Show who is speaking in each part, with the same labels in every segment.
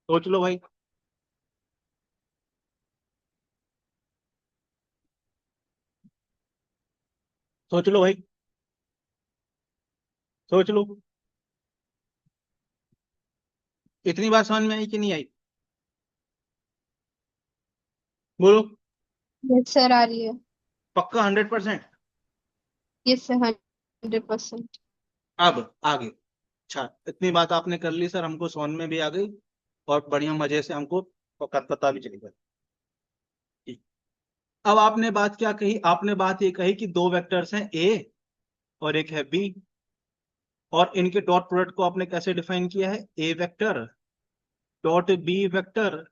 Speaker 1: सोच लो भाई। सोच लो भाई। सोच लो। इतनी बात समझ में आई कि नहीं आई? बोलो।
Speaker 2: यस सर, आ रही है।
Speaker 1: पक्का 100%?
Speaker 2: Yes sir, 100%।
Speaker 1: अब आगे। अच्छा, इतनी बात आपने कर ली सर, हमको समझ में भी आ गई और बढ़िया मजे से हमको पता भी चली गई। ठीक। अब आपने बात क्या कही? आपने बात ये कही कि दो वेक्टर्स हैं ए और एक है बी, और इनके डॉट प्रोडक्ट को आपने कैसे डिफाइन किया है? A vector dot B vector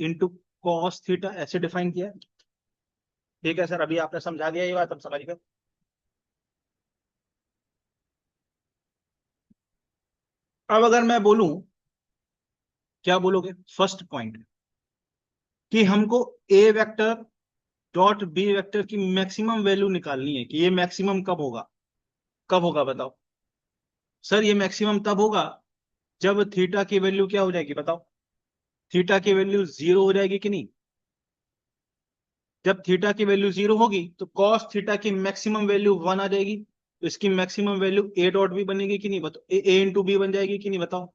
Speaker 1: into cos theta, ऐसे डिफाइन किया है। ठीक है सर, अभी आपने समझा दिया ये बात, अब समझ गए। अब अगर मैं बोलूं, क्या बोलोगे? फर्स्ट पॉइंट कि हमको ए वेक्टर डॉट बी वेक्टर की मैक्सिमम वैल्यू निकालनी है कि ये मैक्सिमम कब होगा? कब होगा बताओ? सर ये मैक्सिमम तब होगा जब थीटा की वैल्यू क्या हो जाएगी बताओ? थीटा की वैल्यू जीरो हो जाएगी कि नहीं? जब थीटा की वैल्यू जीरो होगी तो कॉस थीटा की मैक्सिमम वैल्यू वन आ जाएगी, तो इसकी maximum value A dot B बनेगी कि नहीं? बताओ, ए इंटू बी बन जाएगी कि नहीं बताओ?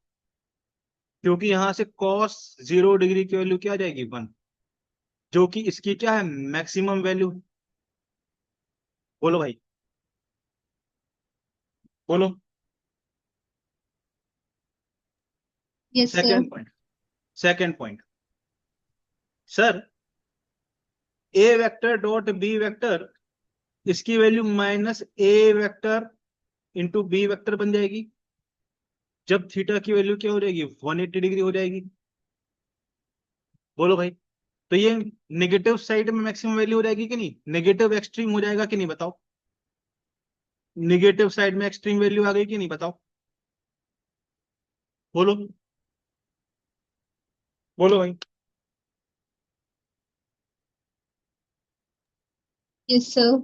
Speaker 1: क्योंकि यहां से कॉस 0 डिग्री की वैल्यू क्या आ जाएगी? वन, जो कि इसकी क्या है? Maximum value. बोलो भाई। बोलो।
Speaker 2: Yes sir.
Speaker 1: Second point. Second point sir, A vector dot B vector, इसकी value minus A vector into B vector बन जाएगी जब थीटा की वैल्यू क्या हो जाएगी? 180 डिग्री हो जाएगी। बोलो भाई। तो ये नेगेटिव साइड में मैक्सिमम वैल्यू हो जाएगी कि नहीं? नेगेटिव एक्सट्रीम हो जाएगा कि नहीं बताओ? नेगेटिव साइड में एक्सट्रीम वैल्यू आ गई कि नहीं बताओ? बोलो। बोलो भाई।
Speaker 2: Yes sir.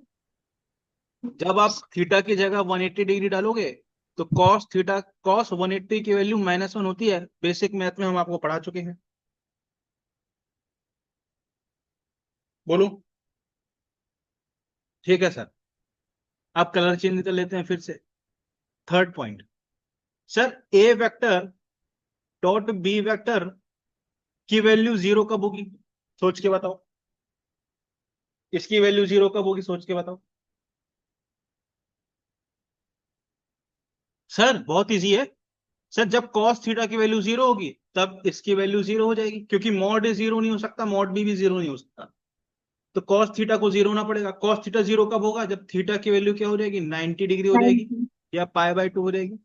Speaker 1: जब आप थीटा की जगह 180 डिग्री डालोगे तो कॉस थीटा, कॉस 180 की वैल्यू -1 होती है, बेसिक मैथ में हम आपको पढ़ा चुके हैं। बोलो। ठीक है सर। आप कलर चेंज कर लेते हैं फिर से। Third point sir, A vector dot B vector की वैल्यू जीरो कब होगी? सोच के बताओ। इसकी वैल्यू जीरो कब होगी? सोच के बताओ। सर बहुत इजी है। सर जब कॉस थीटा की वैल्यू जीरो होगी तब इसकी वैल्यू जीरो हो जाएगी, क्योंकि मॉड ए जीरो नहीं हो सकता, मॉड बी भी जीरो नहीं हो सकता। तो कॉस थीटा को जीरो होना पड़ेगा। कॉस थीटा जीरो कब होगा? जब थीटा की वैल्यू क्या हो जाएगी? 90 डिग्री हो जाएगी
Speaker 2: 90।
Speaker 1: या पाई/2 हो जाएगी।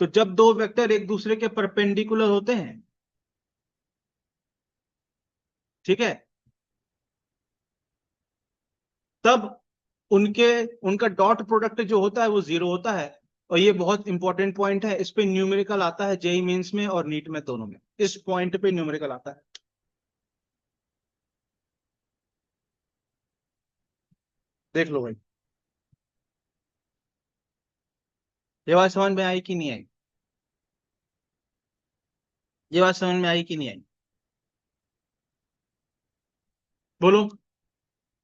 Speaker 1: तो जब दो वेक्टर एक दूसरे के परपेंडिकुलर होते हैं, ठीक है, तब उनके उनका डॉट प्रोडक्ट जो होता है वो जीरो होता है। और ये बहुत इंपॉर्टेंट पॉइंट है, इस पे न्यूमेरिकल आता है जेई मेंस में और नीट में, दोनों में इस पॉइंट पे न्यूमेरिकल आता है। देख लो भाई। ये बात समझ में आई कि नहीं आई? ये बात समझ में आई कि नहीं आई? बोलो।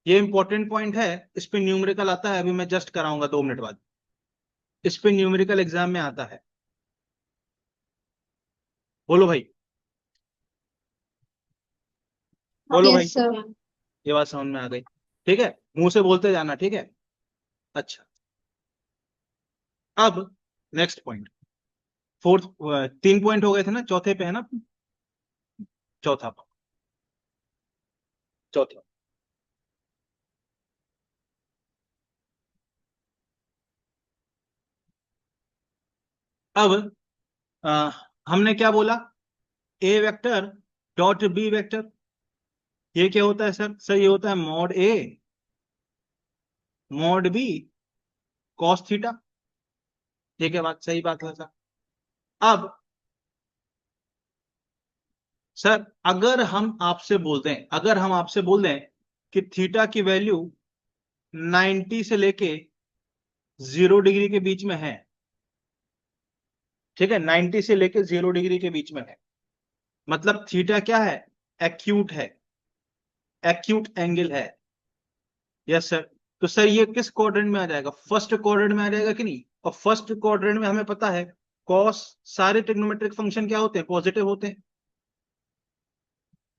Speaker 1: ये इंपॉर्टेंट पॉइंट है, इस पे न्यूमेरिकल आता है, अभी मैं जस्ट कराऊंगा 2 मिनट बाद। इस पे न्यूमेरिकल एग्जाम में आता है। बोलो भाई। बोलो भाई।
Speaker 2: Yes sir.
Speaker 1: ये बात समझ में आ गई? ठीक है, मुंह से बोलते जाना, ठीक है। अच्छा। अब नेक्स्ट पॉइंट। फोर्थ। 3 पॉइंट हो गए थे ना, चौथे पे है ना? चौथा। चौथा। अब अ, हमने क्या बोला? ए वेक्टर डॉट बी वेक्टर, ये क्या होता है सर? सर ये होता है mod A mod B cos theta. ठीक है, बात सही बात है सर। अब सर, अगर हम आपसे बोल दें कि थीटा की वैल्यू 90 से लेके 0 डिग्री के बीच में है, ठीक है, 90 से लेके 0 डिग्री के बीच में है, मतलब थीटा क्या है, एक्यूट है, एक्यूट एंगल है। Yes sir. तो सर ये किस क्वाड्रेंट में आ जाएगा, फर्स्ट क्वाड्रेंट में आ जाएगा कि नहीं। और फर्स्ट क्वाड्रेंट में हमें पता है कॉस, सारे ट्रिग्नोमेट्रिक फंक्शन क्या होते हैं, पॉजिटिव होते हैं।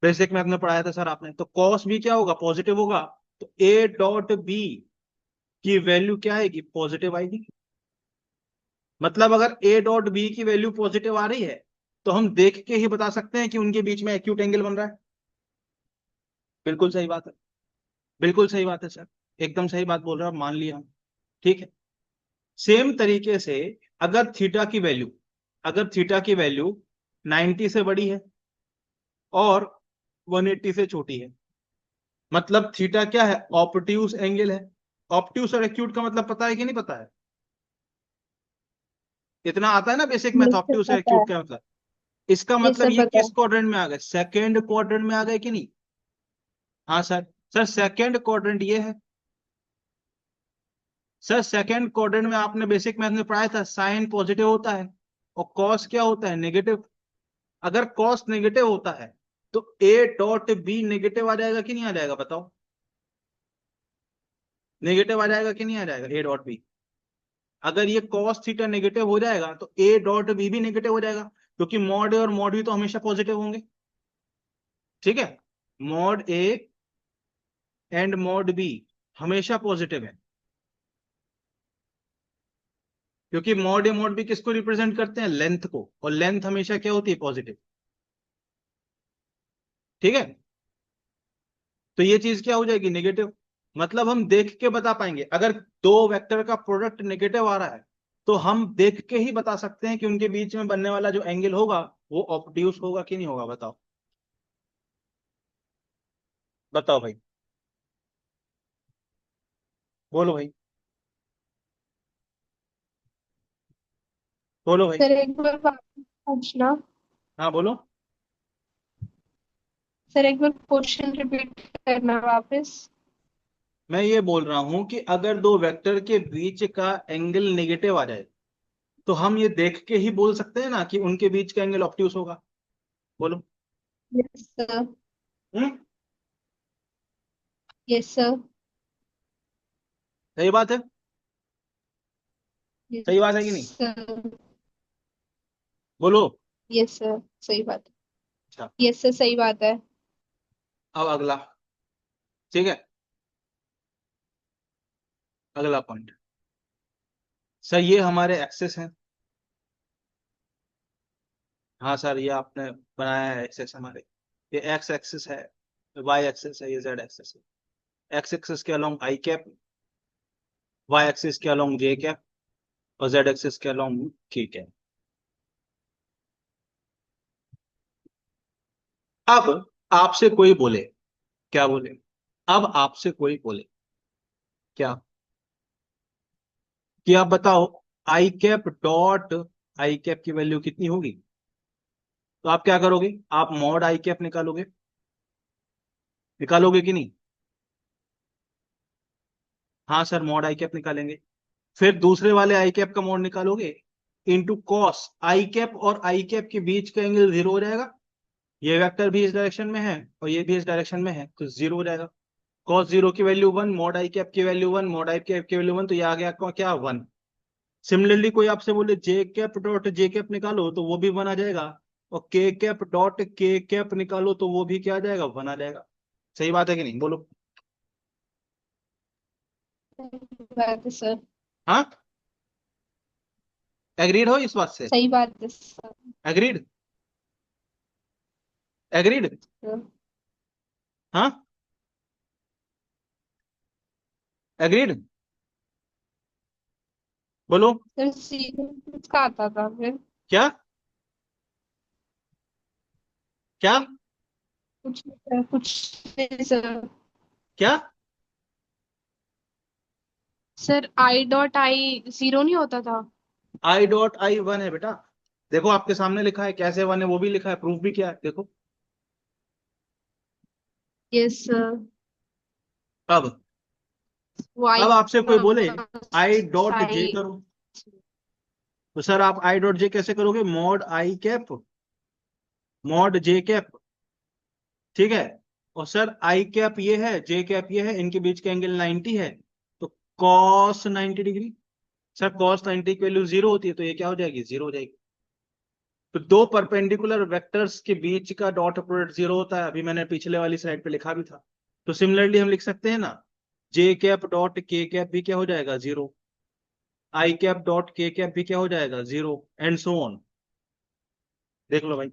Speaker 1: बेसिक मैथ में पढ़ाया था सर आपने, तो कॉस भी क्या होगा, पॉजिटिव होगा। तो ए डॉट बी की वैल्यू क्या आएगी, पॉजिटिव आएगी। मतलब अगर ए डॉट बी की वैल्यू पॉजिटिव आ रही है तो हम देख के ही बता सकते हैं कि उनके बीच में एक्यूट एंगल बन रहा है। बिल्कुल सही बात है, बिल्कुल सही बात है सर, एकदम सही बात बोल रहे हो आप, मान लिया हम। ठीक है। सेम तरीके से अगर थीटा की वैल्यू, अगर थीटा की वैल्यू 90 से बड़ी है और 180 से छोटी है, मतलब थीटा क्या है, ऑप्टियूज एंगल है। ऑप्ट्यूज और एक्यूट का मतलब पता है कि नहीं पता है, इतना आता है ना basic math,
Speaker 2: yes sir
Speaker 1: obtuse और
Speaker 2: पता है।
Speaker 1: एक्यूट का मतलब। इसका
Speaker 2: यस
Speaker 1: मतलब
Speaker 2: सर
Speaker 1: ये
Speaker 2: पता
Speaker 1: किस
Speaker 2: है।
Speaker 1: क्वाड्रेंट में आ गए, सेकेंड क्वाड्रेंट में आ गए कि नहीं। हाँ सर। सर सेकेंड क्वाड्रेंट ये है। सर सेकेंड क्वाड्रेंट में आपने बेसिक मैथ में पढ़ाया था साइन पॉजिटिव होता है और कॉस क्या होता है, नेगेटिव। अगर कॉस नेगेटिव होता है तो ए डॉट बी नेगेटिव आ जाएगा कि नहीं आ जाएगा, बताओ। नेगेटिव आ जाएगा कि नहीं आ जाएगा ए डॉट बी। अगर ये कॉस थीटा नेगेटिव हो जाएगा तो ए डॉट बी भी नेगेटिव हो जाएगा, क्योंकि मॉड ए और मॉड बी तो हमेशा पॉजिटिव होंगे। ठीक है, mod A and mod B हमेशा पॉजिटिव है, क्योंकि मॉड ए मॉड बी किसको रिप्रेजेंट करते हैं, लेंथ को, और लेंथ हमेशा क्या होती है, पॉजिटिव। ठीक है, तो ये चीज क्या हो जाएगी, नेगेटिव। मतलब हम देख के बता पाएंगे, अगर दो वेक्टर का प्रोडक्ट नेगेटिव आ रहा है तो हम देख के ही बता सकते हैं कि उनके बीच में बनने वाला जो एंगल होगा वो ऑब्ट्यूस होगा कि नहीं होगा, बताओ। बताओ भाई, बोलो भाई, बोलो भाई।
Speaker 2: सर एक बार वापस पूछना।
Speaker 1: हाँ बोलो।
Speaker 2: सर एक बार क्वेश्चन रिपीट करना वापस।
Speaker 1: मैं ये बोल रहा हूं कि अगर दो वेक्टर के बीच का एंगल नेगेटिव आ जाए तो हम ये देख के ही बोल सकते हैं ना कि उनके बीच का एंगल ऑब्ट्यूस होगा। बोलो।
Speaker 2: Yes sir.
Speaker 1: Hmm.
Speaker 2: Yes sir.
Speaker 1: सही बात है,
Speaker 2: यस
Speaker 1: सही बात है कि नहीं,
Speaker 2: सर।
Speaker 1: बोलो।
Speaker 2: यस सर सही बात
Speaker 1: अच्छा,
Speaker 2: है। यस सर सही बात है।
Speaker 1: अब अगला। ठीक है, अगला पॉइंट। सर ये हमारे एक्सेस हैं। हाँ सर, ये आपने बनाया है एक्सेस हमारे। ये एक्स एक्सिस है, वाई एक्सिस है, ये जेड एक्सिस है। एक्स एक्सिस के अलोंग आई कैप, वाई एक्सिस के अलोंग जे कैप, और जेड एक्सिस के अलोंग के कैप। अब आपसे कोई बोले, क्या बोले, अब आपसे कोई बोले क्या, कि आप बताओ आई कैप डॉट आई कैप की वैल्यू कितनी होगी। तो आप क्या करोगे, आप मॉड आई कैप निकालोगे, निकालोगे कि नहीं। हाँ सर, मॉड आई कैप निकालेंगे। फिर दूसरे वाले आई कैप का मॉड निकालोगे, इंटू कॉस आई कैप, और आई कैप के बीच का एंगल 0 हो जाएगा। ये वेक्टर भी इस डायरेक्शन में है और ये भी इस डायरेक्शन में है, तो 0 हो जाएगा। कॉस 0 की वैल्यू 1, मॉड आई कैप की वैल्यू 1, मॉड आई कैप की वैल्यू 1, तो ये आ गया आपका क्या, 1। सिमिलरली कोई आपसे बोले जे कैप डॉट जे कैप निकालो तो वो भी 1 आ जाएगा, और के कैप डॉट के कैप निकालो तो वो भी क्या आ जाएगा, 1 आ जाएगा। सही बात है कि नहीं, बोलो।
Speaker 2: सही बात है सर।
Speaker 1: हाँ, एग्रीड हो इस बात से,
Speaker 2: सही बात है सर।
Speaker 1: Agreed, agreed. हाँ, एग्रीड, बोलो।
Speaker 2: सर सीधे किसका आता था फिर।
Speaker 1: क्या, क्या,
Speaker 2: कुछ नहीं सर।
Speaker 1: क्या।
Speaker 2: Sir I dot I zero नहीं होता था।
Speaker 1: आई डॉट आई 1 है बेटा, देखो आपके सामने लिखा है, कैसे 1 है वो भी लिखा है, प्रूफ भी किया है, देखो।
Speaker 2: Yes sir.
Speaker 1: अब
Speaker 2: वाई
Speaker 1: अब आपसे कोई बोले आई डॉट जे
Speaker 2: साइन।
Speaker 1: करो, तो सर आप आई डॉट जे कैसे करोगे, मॉड आई कैप मॉड जे कैप, ठीक है। और सर आई कैप ये है, जे कैप ये है, इनके बीच का एंगल 90 है, तो कॉस 90 डिग्री। सर कॉस 90 की वैल्यू 0 होती है, तो ये क्या हो जाएगी, 0 हो जाएगी। तो दो परपेंडिकुलर वेक्टर्स के बीच का डॉट प्रोडक्ट 0 होता है, अभी मैंने पिछले वाली स्लाइड पे लिखा भी था। तो सिमिलरली हम लिख सकते हैं ना, जे कैप डॉट के कैप भी क्या हो जाएगा, 0। आई कैप डॉट के कैप भी क्या हो जाएगा, 0, एंड सो ऑन। देख लो भाई,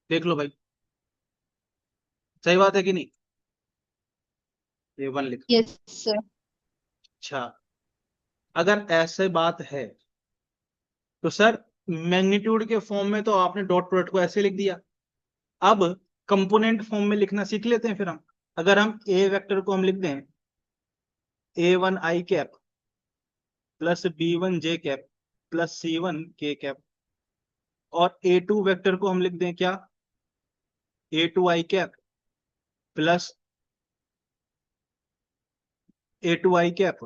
Speaker 1: देख लो भाई, सही बात है कि नहीं। ये वन लिख।
Speaker 2: Yes sir.
Speaker 1: अच्छा, अगर ऐसे बात है तो सर मैग्नीट्यूड के फॉर्म में तो आपने डॉट प्रोडक्ट को ऐसे लिख दिया। अब कंपोनेंट फॉर्म में लिखना सीख लेते हैं फिर हम। अगर हम ए वेक्टर को हम लिख दें A1 i cap plus B1 j cap plus C1 k cap, और A2 वेक्टर को हम लिख दें क्या, A2 i cap plus A2 i cap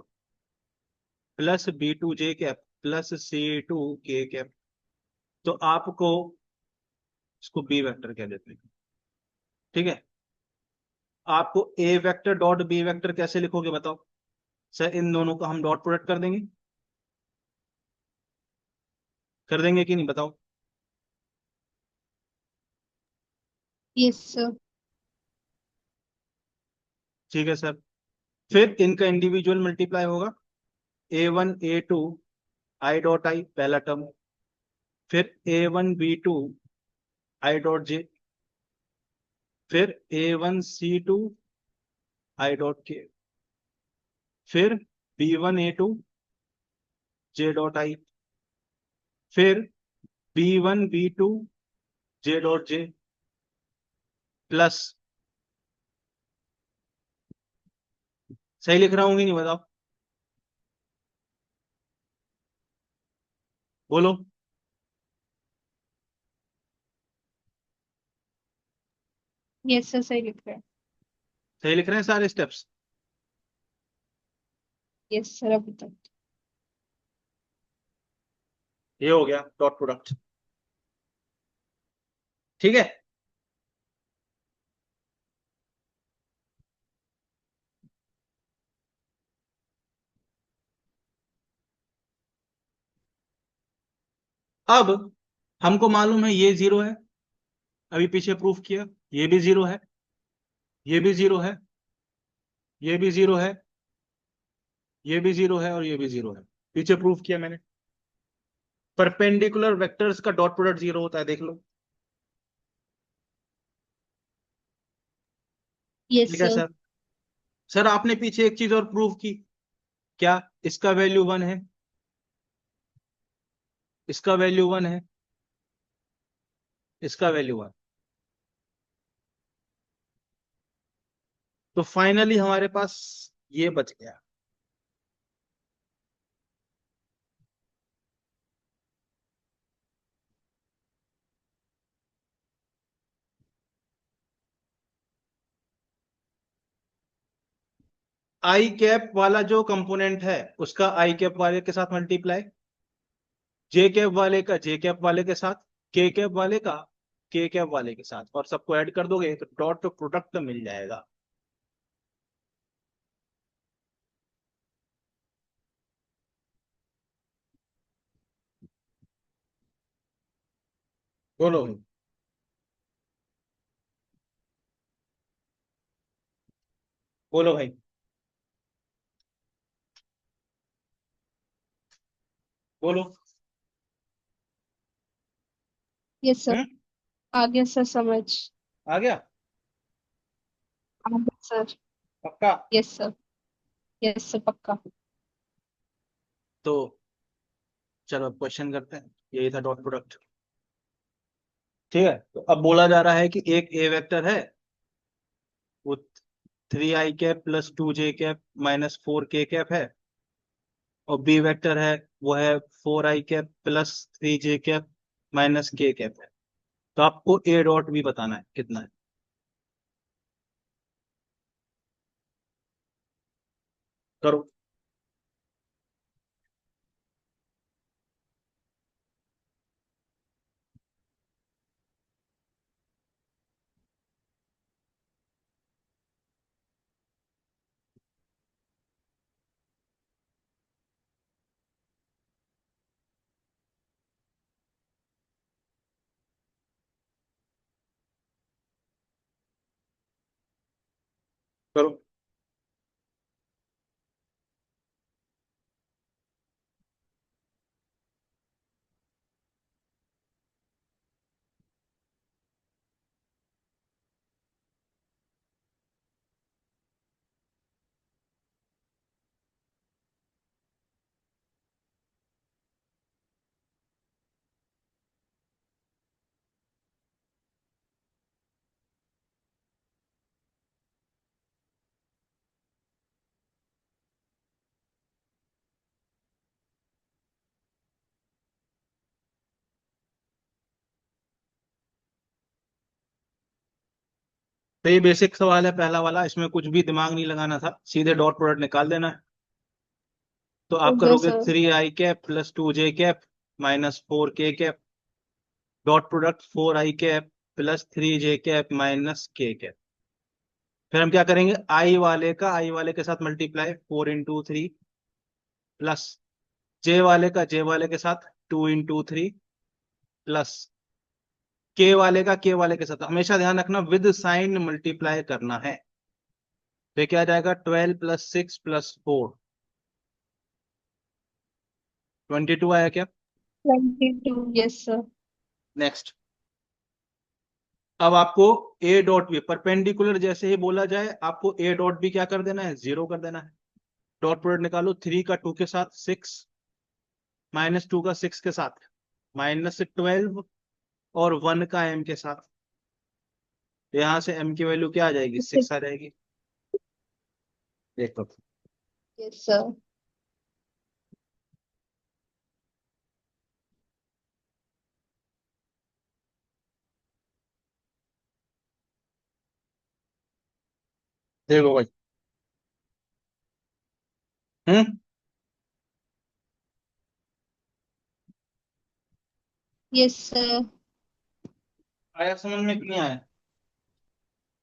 Speaker 1: plus B2 j cap plus C2 k cap. तो आपको इसको बी वेक्टर कह देते हैं, ठीक है। आपको ए वेक्टर डॉट बी वेक्टर कैसे लिखोगे बताओ। सर इन दोनों का हम डॉट प्रोडक्ट कर देंगे, कर देंगे कि नहीं बताओ।
Speaker 2: Yes sir.
Speaker 1: ठीक है सर, फिर इनका इंडिविजुअल मल्टीप्लाई होगा, A1 A2 i dot I पहला टर्म, फिर A1 B2 i dot J, फिर A1 C2 i डॉट के, फिर B1 A2 j dot I, फिर B1 B2 j dot J, plus, सही लिख रहा हूँ कि नहीं बताओ, बोलो।
Speaker 2: यस सर, सही लिख रहे हैं।
Speaker 1: सही लिख रहे हैं सारे स्टेप्स।
Speaker 2: यस सर, अभी तक।
Speaker 1: ये हो गया डॉट प्रोडक्ट, ठीक है। अब हमको मालूम है ये 0 है, अभी पीछे प्रूफ किया, ये भी 0 है, ये भी 0 है, ये भी 0 है, ये भी 0 है, और ये भी 0 है, पीछे प्रूफ किया मैंने। परपेंडिकुलर वेक्टर्स का डॉट प्रोडक्ट 0 होता है, देख लो।
Speaker 2: यस
Speaker 1: ठीक है
Speaker 2: सर।
Speaker 1: सर। सर आपने पीछे एक चीज और प्रूव की, क्या, इसका वैल्यू 1 है, इसका वैल्यू 1 है, इसका वैल्यू 1। तो फाइनली हमारे पास ये बच गया। आई कैप वाला जो कंपोनेंट है उसका आई कैप वाले के साथ मल्टीप्लाई, जे कैप वाले का जे कैप वाले के साथ, के कैप वाले का के कैप वाले के साथ, और सबको ऐड कर दोगे तो डॉट प्रोडक्ट मिल जाएगा। बोलो भाई, बोलो भाई, बोलो।
Speaker 2: Yes sir.
Speaker 1: हम्म,
Speaker 2: आ गया सर समझ।
Speaker 1: आ गया,
Speaker 2: आ गया सर।
Speaker 1: पक्का।
Speaker 2: Yes sir. यस सर, पक्का।
Speaker 1: तो चलो अब क्वेश्चन करते हैं, यही था डॉट प्रोडक्ट, ठीक है। तो अब बोला जा रहा है कि एक ए वेक्टर है, वो 3 i cap plus 2 j cap minus 4 k cap है, और बी वेक्टर है, वो है 4 i cap plus 3 j cap minus k cap है। तो आपको ए डॉट भी बताना है कितना है, करो। करो। तो ये बेसिक सवाल है पहला वाला, इसमें कुछ भी दिमाग नहीं लगाना था, सीधे डॉट प्रोडक्ट निकाल देना है। तो आप
Speaker 2: ओके
Speaker 1: करोगे
Speaker 2: sir.
Speaker 1: 3i cap plus 2j cap minus 4k cap, dot product 4i cap plus 3j cap minus k cap. फिर हम क्या करेंगे, आई वाले के साथ मल्टीप्लाई 4 इंटू 3 प्लस जे वाले के साथ 2 इंटू 3 प्लस के वाले के साथ, हमेशा ध्यान रखना विद साइन मल्टीप्लाई करना है। तो ये क्या आ जाएगा, 12 + 6 + 4, 22 आया क्या।
Speaker 2: 22, यस सर।
Speaker 1: नेक्स्ट, अब आपको ए डॉट बी परपेंडिकुलर जैसे ही बोला जाए, आपको ए डॉट बी क्या कर देना है, 0 कर देना है। डॉट प्रोडक्ट निकालो, 3 का 2 के साथ 6, -2 का 6 के साथ -12, और 1 का m के साथ। तो यहां से m की वैल्यू क्या आ जाएगी, 6 आ जाएगी। देखो,
Speaker 2: यस सर।
Speaker 1: देखो भाई। हम्म।
Speaker 2: Yes sir.
Speaker 1: आया समझ में कि नहीं आया।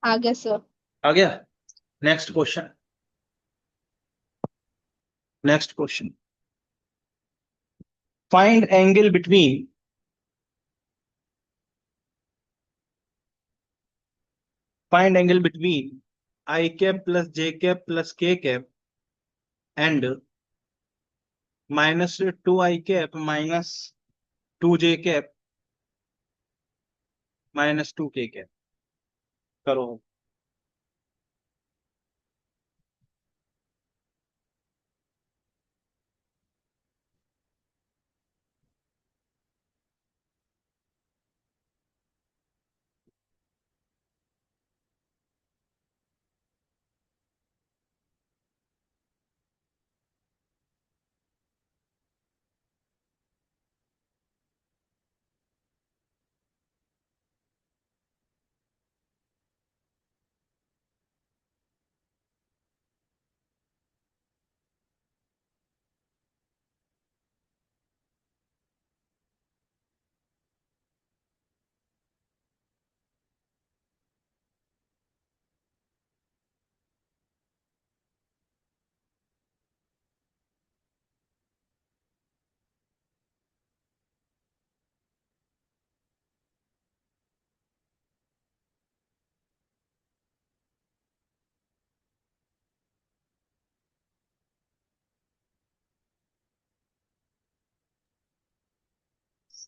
Speaker 2: आ गया सर।
Speaker 1: आ गया। Next question, next question, find angle between, find angle between i cap plus j cap plus k cap and -2i cap minus 2j cap करो।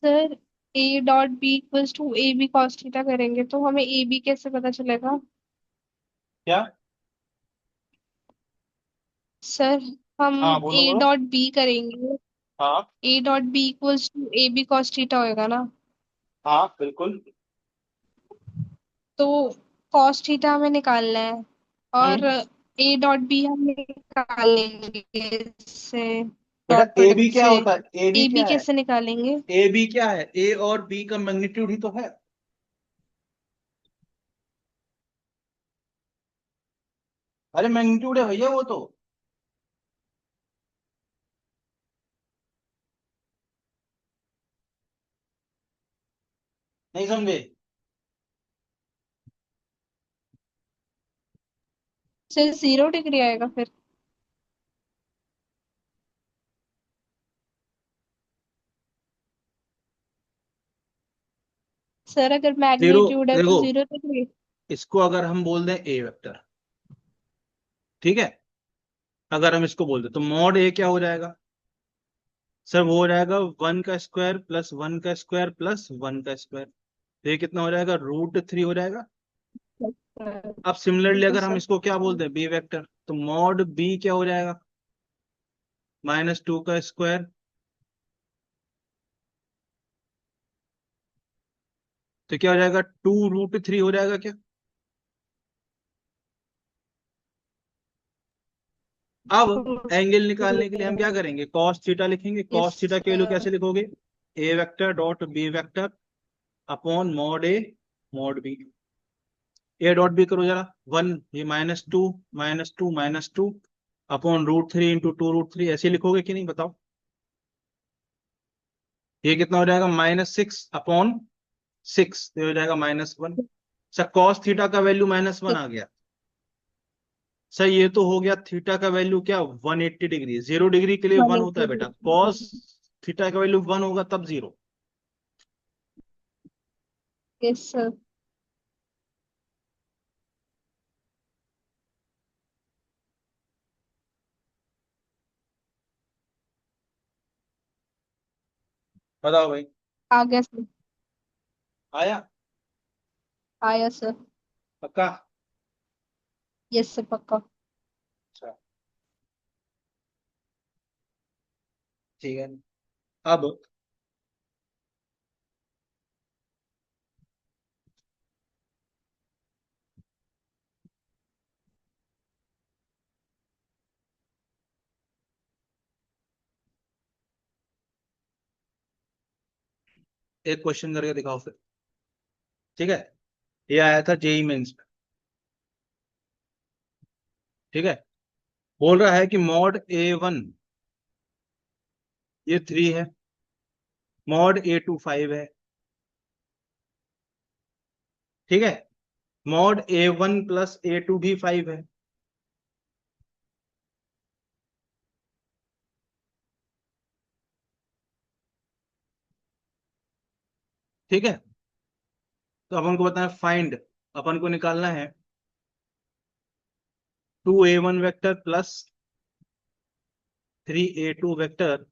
Speaker 2: Sir A dot B equals to A B cos theta करेंगे तो हमें A B कैसे पता चलेगा?
Speaker 1: क्या।
Speaker 2: Sir हम
Speaker 1: हाँ बोलो
Speaker 2: ए
Speaker 1: बोलो।
Speaker 2: डॉट बी करेंगे,
Speaker 1: हाँ।
Speaker 2: A dot B equals to A B cos theta होएगा ना?
Speaker 1: हाँ बिल्कुल।
Speaker 2: तो कॉस थीटा हमें निकालना है और
Speaker 1: हम्म।
Speaker 2: ए डॉट बी हम निकालेंगे इससे,
Speaker 1: बेटा
Speaker 2: डॉट
Speaker 1: ए बी
Speaker 2: प्रोडक्ट
Speaker 1: क्या
Speaker 2: से।
Speaker 1: होता है, ए बी
Speaker 2: ए बी
Speaker 1: क्या है,
Speaker 2: कैसे निकालेंगे?
Speaker 1: ए बी क्या है, ए और बी का मैग्नीट्यूड ही तो है। अरे मैग्नीट्यूड है भैया वो तो। नहीं समझे।
Speaker 2: सर 0 डिग्री आएगा फिर? सर अगर
Speaker 1: जीरो,
Speaker 2: मैग्नीट्यूड है तो
Speaker 1: देखो
Speaker 2: 0 डिग्री।
Speaker 1: इसको अगर हम बोल दें ए वेक्टर, ठीक है। अगर हम इसको बोलते तो मॉड ए क्या हो जाएगा सर, वो हो जाएगा 1 का स्क्वायर प्लस 1 का स्क्वायर प्लस 1 का स्क्वायर। तो ये कितना हो जाएगा, √3 हो जाएगा। अब सिमिलरली
Speaker 2: ठीक है
Speaker 1: अगर हम
Speaker 2: सर।
Speaker 1: इसको क्या बोलते हैं, बी वेक्टर, तो मॉड बी क्या हो जाएगा, -2 का स्क्वायर। तो क्या हो जाएगा, 2√3 हो जाएगा क्या। अब एंगल निकालने के लिए हम क्या करेंगे, कॉस थीटा लिखेंगे।
Speaker 2: यस
Speaker 1: कॉस थीटा की वैल्यू कैसे लिखोगे, A vector dot B vector upon mod A mod B. A dot B करो जरा, 1, ये -2 -2 -2 अपॉन √3 इंटू 2√3, ऐसे लिखोगे कि नहीं बताओ। ये कितना हो जाएगा, -6 अपॉन 6, तो ये हो जाएगा -1। सर कॉस थीटा का वैल्यू -1 आ गया। सर ये तो हो गया थीटा का वैल्यू क्या, 180 डिग्री। 0 डिग्री के लिए 1 होता है बेटा, कॉस थीटा का वैल्यू 1 होगा तब 0।
Speaker 2: Yes sir.
Speaker 1: बताओ भाई,
Speaker 2: आ गया सर।
Speaker 1: आया,
Speaker 2: आया सर।
Speaker 1: पक्का।
Speaker 2: यस सर पक्का।
Speaker 1: अच्छा, ठीक है। अब एक क्वेश्चन करके दिखाओ फिर, ठीक है। ये आया था जेई मेंस में, ठीक है। बोल रहा है कि मॉड A1 ये 3 है, मॉड A2 5 है, ठीक है। मॉड A1 प्लस A2 भी 5 है, ठीक है। तो अपन को बताना फाइंड, अपन को निकालना है 2A1 vector plus 3A2 vector,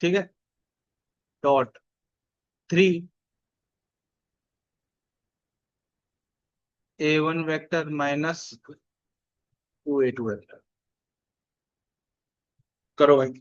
Speaker 1: ठीक है, dot 3A1 vector minus 2A2 vector. करो भाई।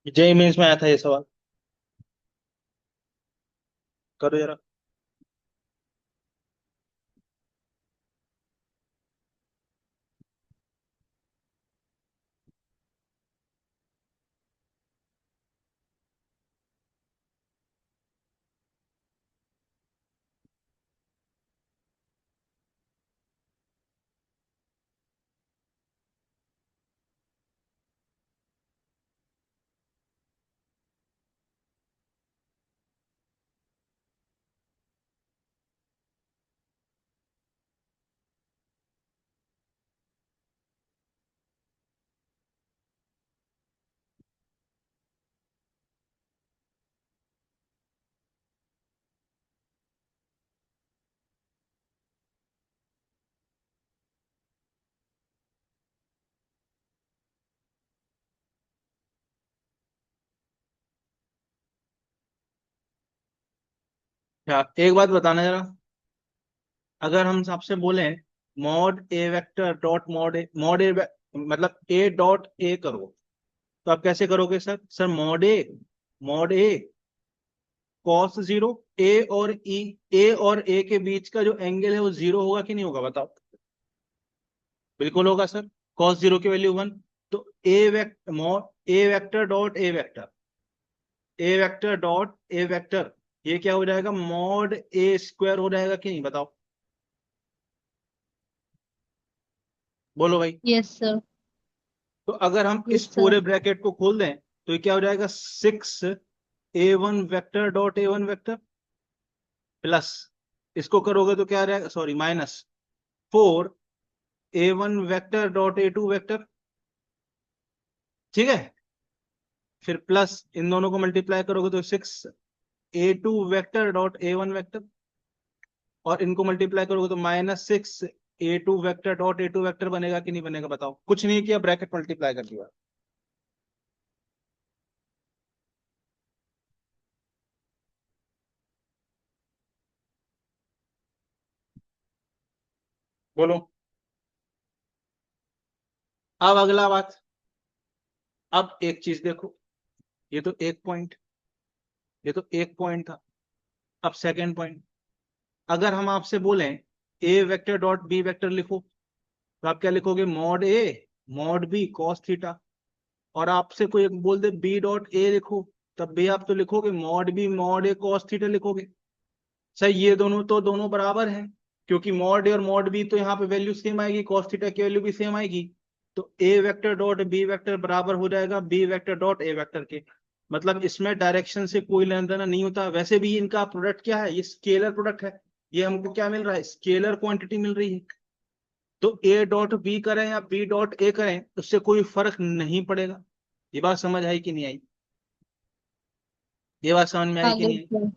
Speaker 1: जेई मेंस में आया था ये सवाल, करो जरा। क्या, एक बात बताना जरा, अगर हम आपसे बोले मॉड ए मतलब A.A करो, तो आप कैसे करोगे सर, मॉड ए cos 0, ए के बीच का जो एंगल है वो 0 होगा कि नहीं होगा बताओ। बिल्कुल होगा सर, cos 0 की वैल्यू 1। तो A vector dot A vector, A vector dot A vector ये क्या हो जाएगा, मॉड ए स्क्वायर हो जाएगा कि नहीं, बताओ, बोलो भाई।
Speaker 2: Yes sir.
Speaker 1: तो अगर हम इस
Speaker 2: यस सर।
Speaker 1: पूरे ब्रैकेट को खोल दें तो ये क्या हो जाएगा, 6 A1 vector dot A1 vector plus, इसको करोगे तो क्या आ जाएगा, sorry minus 4 A1 vector dot A2 vector, ठीक है। फिर प्लस इन दोनों को मल्टीप्लाई करोगे तो 6 A2 vector dot A1 vector, और इनको मल्टीप्लाई करोगे तो -6 A2 vector dot A2 vector बनेगा कि नहीं बनेगा, बताओ। कुछ नहीं किया, ब्रैकेट मल्टीप्लाई कर दिया। बोलो। अब अगला बात, अब एक चीज देखो, ये तो एक पॉइंट, ये तो एक पॉइंट था। अब सेकंड पॉइंट, अगर हम आपसे बोलें ए वेक्टर डॉट बी वेक्टर लिखो, तो आप क्या लिखोगे, mod A mod B cos theta. और आपसे कोई एक बोल दे बी डॉट ए लिखो, तब भी आप तो लिखोगे मॉड बी मॉड ए कॉस थीटा लिखोगे। सर ये दोनों तो दोनों बराबर हैं, क्योंकि मॉड ए और मॉड बी तो यहाँ पे वैल्यू सेम आएगी, कॉस थीटा की वैल्यू भी सेम आएगी। तो A vector dot B vector बराबर हो जाएगा B vector dot A vector के। मतलब इसमें डायरेक्शन से कोई लेना देना नहीं होता। वैसे भी इनका प्रोडक्ट क्या है, ये स्केलर प्रोडक्ट है। ये हमको क्या मिल रहा है, स्केलर क्वांटिटी मिल रही है। तो ए डॉट बी करें या बी डॉट ए करें, उससे कोई फर्क नहीं पड़ेगा। ये बात समझ आई कि नहीं आई, ये बात समझ में आई
Speaker 2: आ
Speaker 1: कि
Speaker 2: गई
Speaker 1: नहीं आई।
Speaker 2: सर।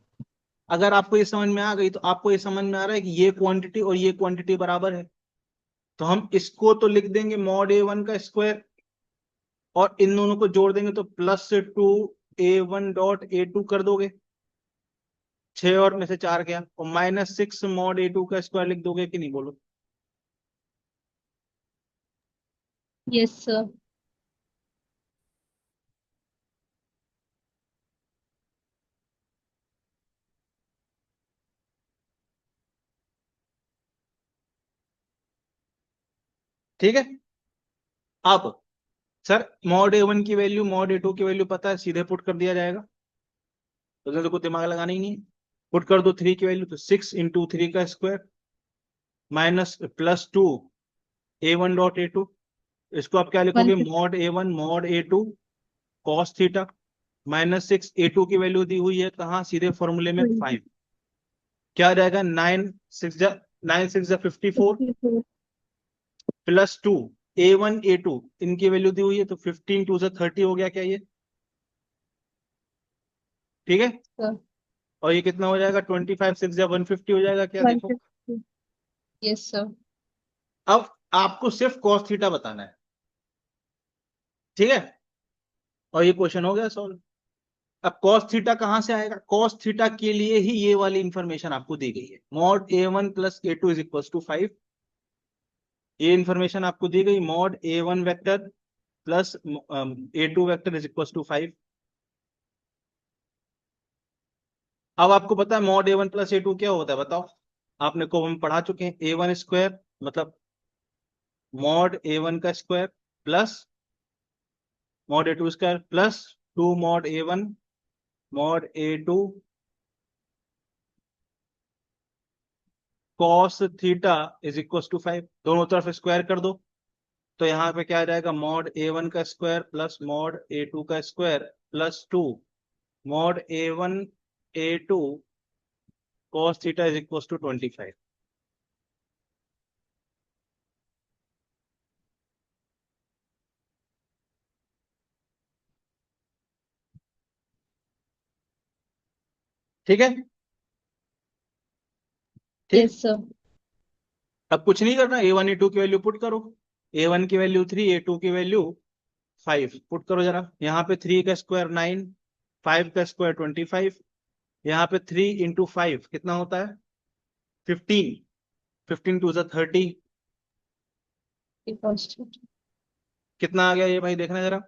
Speaker 1: अगर आपको ये समझ में आ गई तो आपको ये समझ में आ रहा है कि ये क्वांटिटी और ये क्वांटिटी बराबर है। तो हम इसको तो लिख देंगे मॉड A1 का स्क्वायर, और इन दोनों को जोड़ देंगे तो +2 A1 डॉट A2 कर दोगे, 6 और में से 4 गया, और -6 मॉड A2 का स्क्वायर लिख दोगे कि नहीं, बोलो।
Speaker 2: Yes sir.
Speaker 1: ठीक है। अब सर मॉड A1 की वैल्यू मॉड A2 की वैल्यू पता है, सीधे पुट कर दिया जाएगा, तो उसमें तो कुछ दिमाग लगाना ही नहीं है। पुट कर दो 3 की वैल्यू, तो 6 × 3 का square minus +2 A1 dot A2। इसको आप क्या
Speaker 2: वन
Speaker 1: लिखोगे,
Speaker 2: fifty.
Speaker 1: Mod A1 mod A2 cos theta, -6 A2 की वैल्यू दी हुई है कहाँ, सीधे फॉर्मूले में 5। क्या आ जाएगा, 9 6 जा 54 +2 A1 A2, इनकी वैल्यू दी हुई है, तो 15 2 जा 30 हो गया क्या ये, ठीक है।
Speaker 2: सर।
Speaker 1: और ये कितना हो जाएगा, 25 6 जा 150 हो जाएगा क्या,
Speaker 2: वन
Speaker 1: देखो।
Speaker 2: फिफ्टी। Yes sir.
Speaker 1: अब आपको सिर्फ कॉस थीटा बताना है, ठीक है। और ये क्वेश्चन हो गया सॉल्व। अब कॉस थीटा कहां से आएगा, कॉस थीटा के लिए ही ये वाली इंफॉर्मेशन आपको दी गई है, मॉड A1 + A2 = 5। ये इंफॉर्मेशन आपको दी गई, mod A1 vector +A2 vector = 5। अब आपको पता है मॉड A1 + A2 क्या होता है, बताओ। आपने को हम पढ़ा चुके हैं, A1 स्क्वायर मतलब मॉड A1 का square plus mod A2 square plus 2 mod A1 mod A2 cos theta = 5। दोनों तरफ स्क्वायर कर दो, तो यहाँ पे क्या आ जाएगा, मॉड A1 का स्क्वायर प्लस मॉड A2 का square +2 mod A1 A2 cos theta = 25। ठीक है, ठीक।
Speaker 2: Yes sir.
Speaker 1: अब कुछ नहीं करना, A1 A2 की वैल्यू पुट करो। A1 की वैल्यू 3, A2 की वैल्यू 5 पुट करो जरा। यहाँ पे 3 का स्क्वायर 9, 5 का स्क्वायर 25। यहाँ पे 3 × 5 कितना होता है, 15। 15 2 जा 30, कितना आ गया ये भाई, देखना जरा,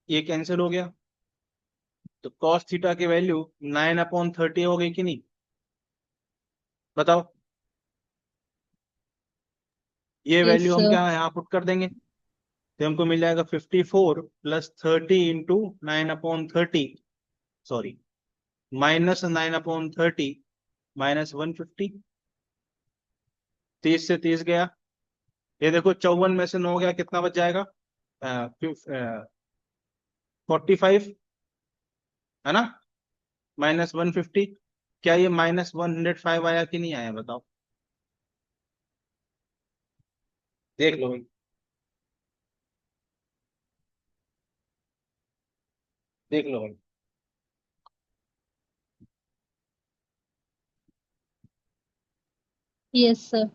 Speaker 1: ये कैंसिल हो गया। तो कॉस थीटा की वैल्यू 9/30 हो गई कि नहीं, बताओ। ये
Speaker 2: यस
Speaker 1: वैल्यू हम
Speaker 2: सर।
Speaker 1: क्या यहाँ पुट कर देंगे, तो हमको मिल जाएगा 54 + 30 × 9/30, सॉरी -9/30 -150, 30 से 30 गया। ये देखो 54 में से 9 गया, कितना बच जाएगा? 45, है ना? -150। क्या ये -105 आया कि नहीं आया, बताओ? देख लो भाई, देख लो भाई।
Speaker 2: Yes sir.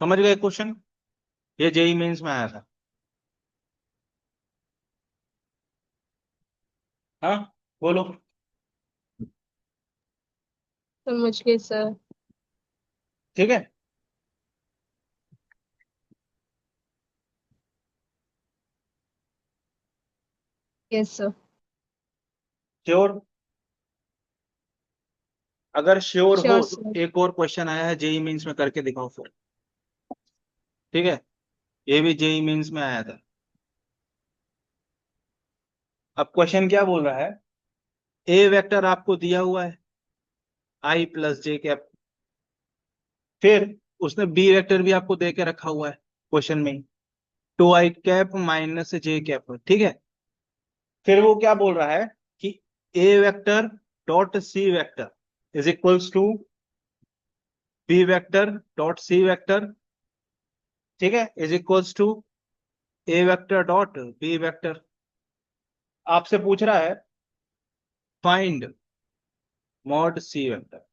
Speaker 1: समझ गए क्वेश्चन? ये जेई मेंस में आया था। हाँ, बोलो।
Speaker 2: समझ गए सर।
Speaker 1: ठीक है।
Speaker 2: Yes sir.
Speaker 1: श्योर? अगर श्योर हो
Speaker 2: श्योर
Speaker 1: तो
Speaker 2: सर।
Speaker 1: एक और क्वेश्चन आया है जेई मेंस में, करके दिखाओ फिर। ठीक है, ये भी जेई मेंस में आया था। अब क्वेश्चन क्या बोल रहा है? ए वेक्टर आपको दिया हुआ है, i+j कैप। फिर उसने बी वेक्टर भी आपको दे के रखा हुआ है क्वेश्चन में, 2i कैप -j कैप। ठीक है। फिर वो क्या बोल रहा है कि A vector dot C vector is equals to B vector dot C vector. ठीक है, is equals to A vector dot B vector. आपसे पूछ रहा है फाइंड मॉड सी वेक्टर।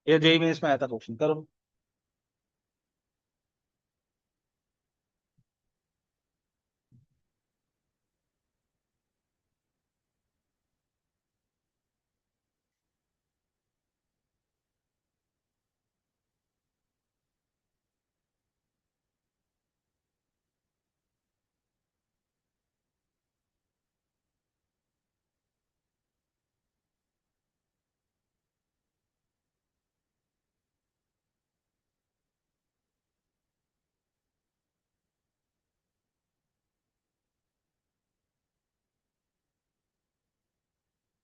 Speaker 1: ये जेई में इसमें आया था क्वेश्चन, करो।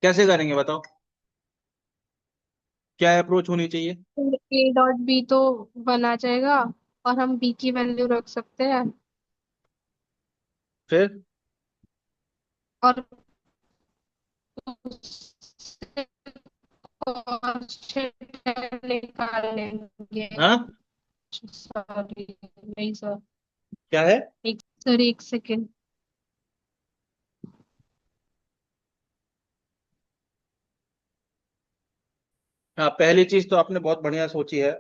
Speaker 1: कैसे करेंगे बताओ? क्या अप्रोच होनी चाहिए?
Speaker 2: ए डॉट बी तो वन आ जाएगा, और हम बी की वैल्यू रख सकते हैं।
Speaker 1: फिर
Speaker 2: और उससे कॉन्स्टेंट निकाल लेंगे।
Speaker 1: हाँ,
Speaker 2: सॉरी, नहीं सर।
Speaker 1: क्या है?
Speaker 2: एक सर, एक सेकेंड।
Speaker 1: हाँ, पहली चीज तो आपने बहुत बढ़िया सोची है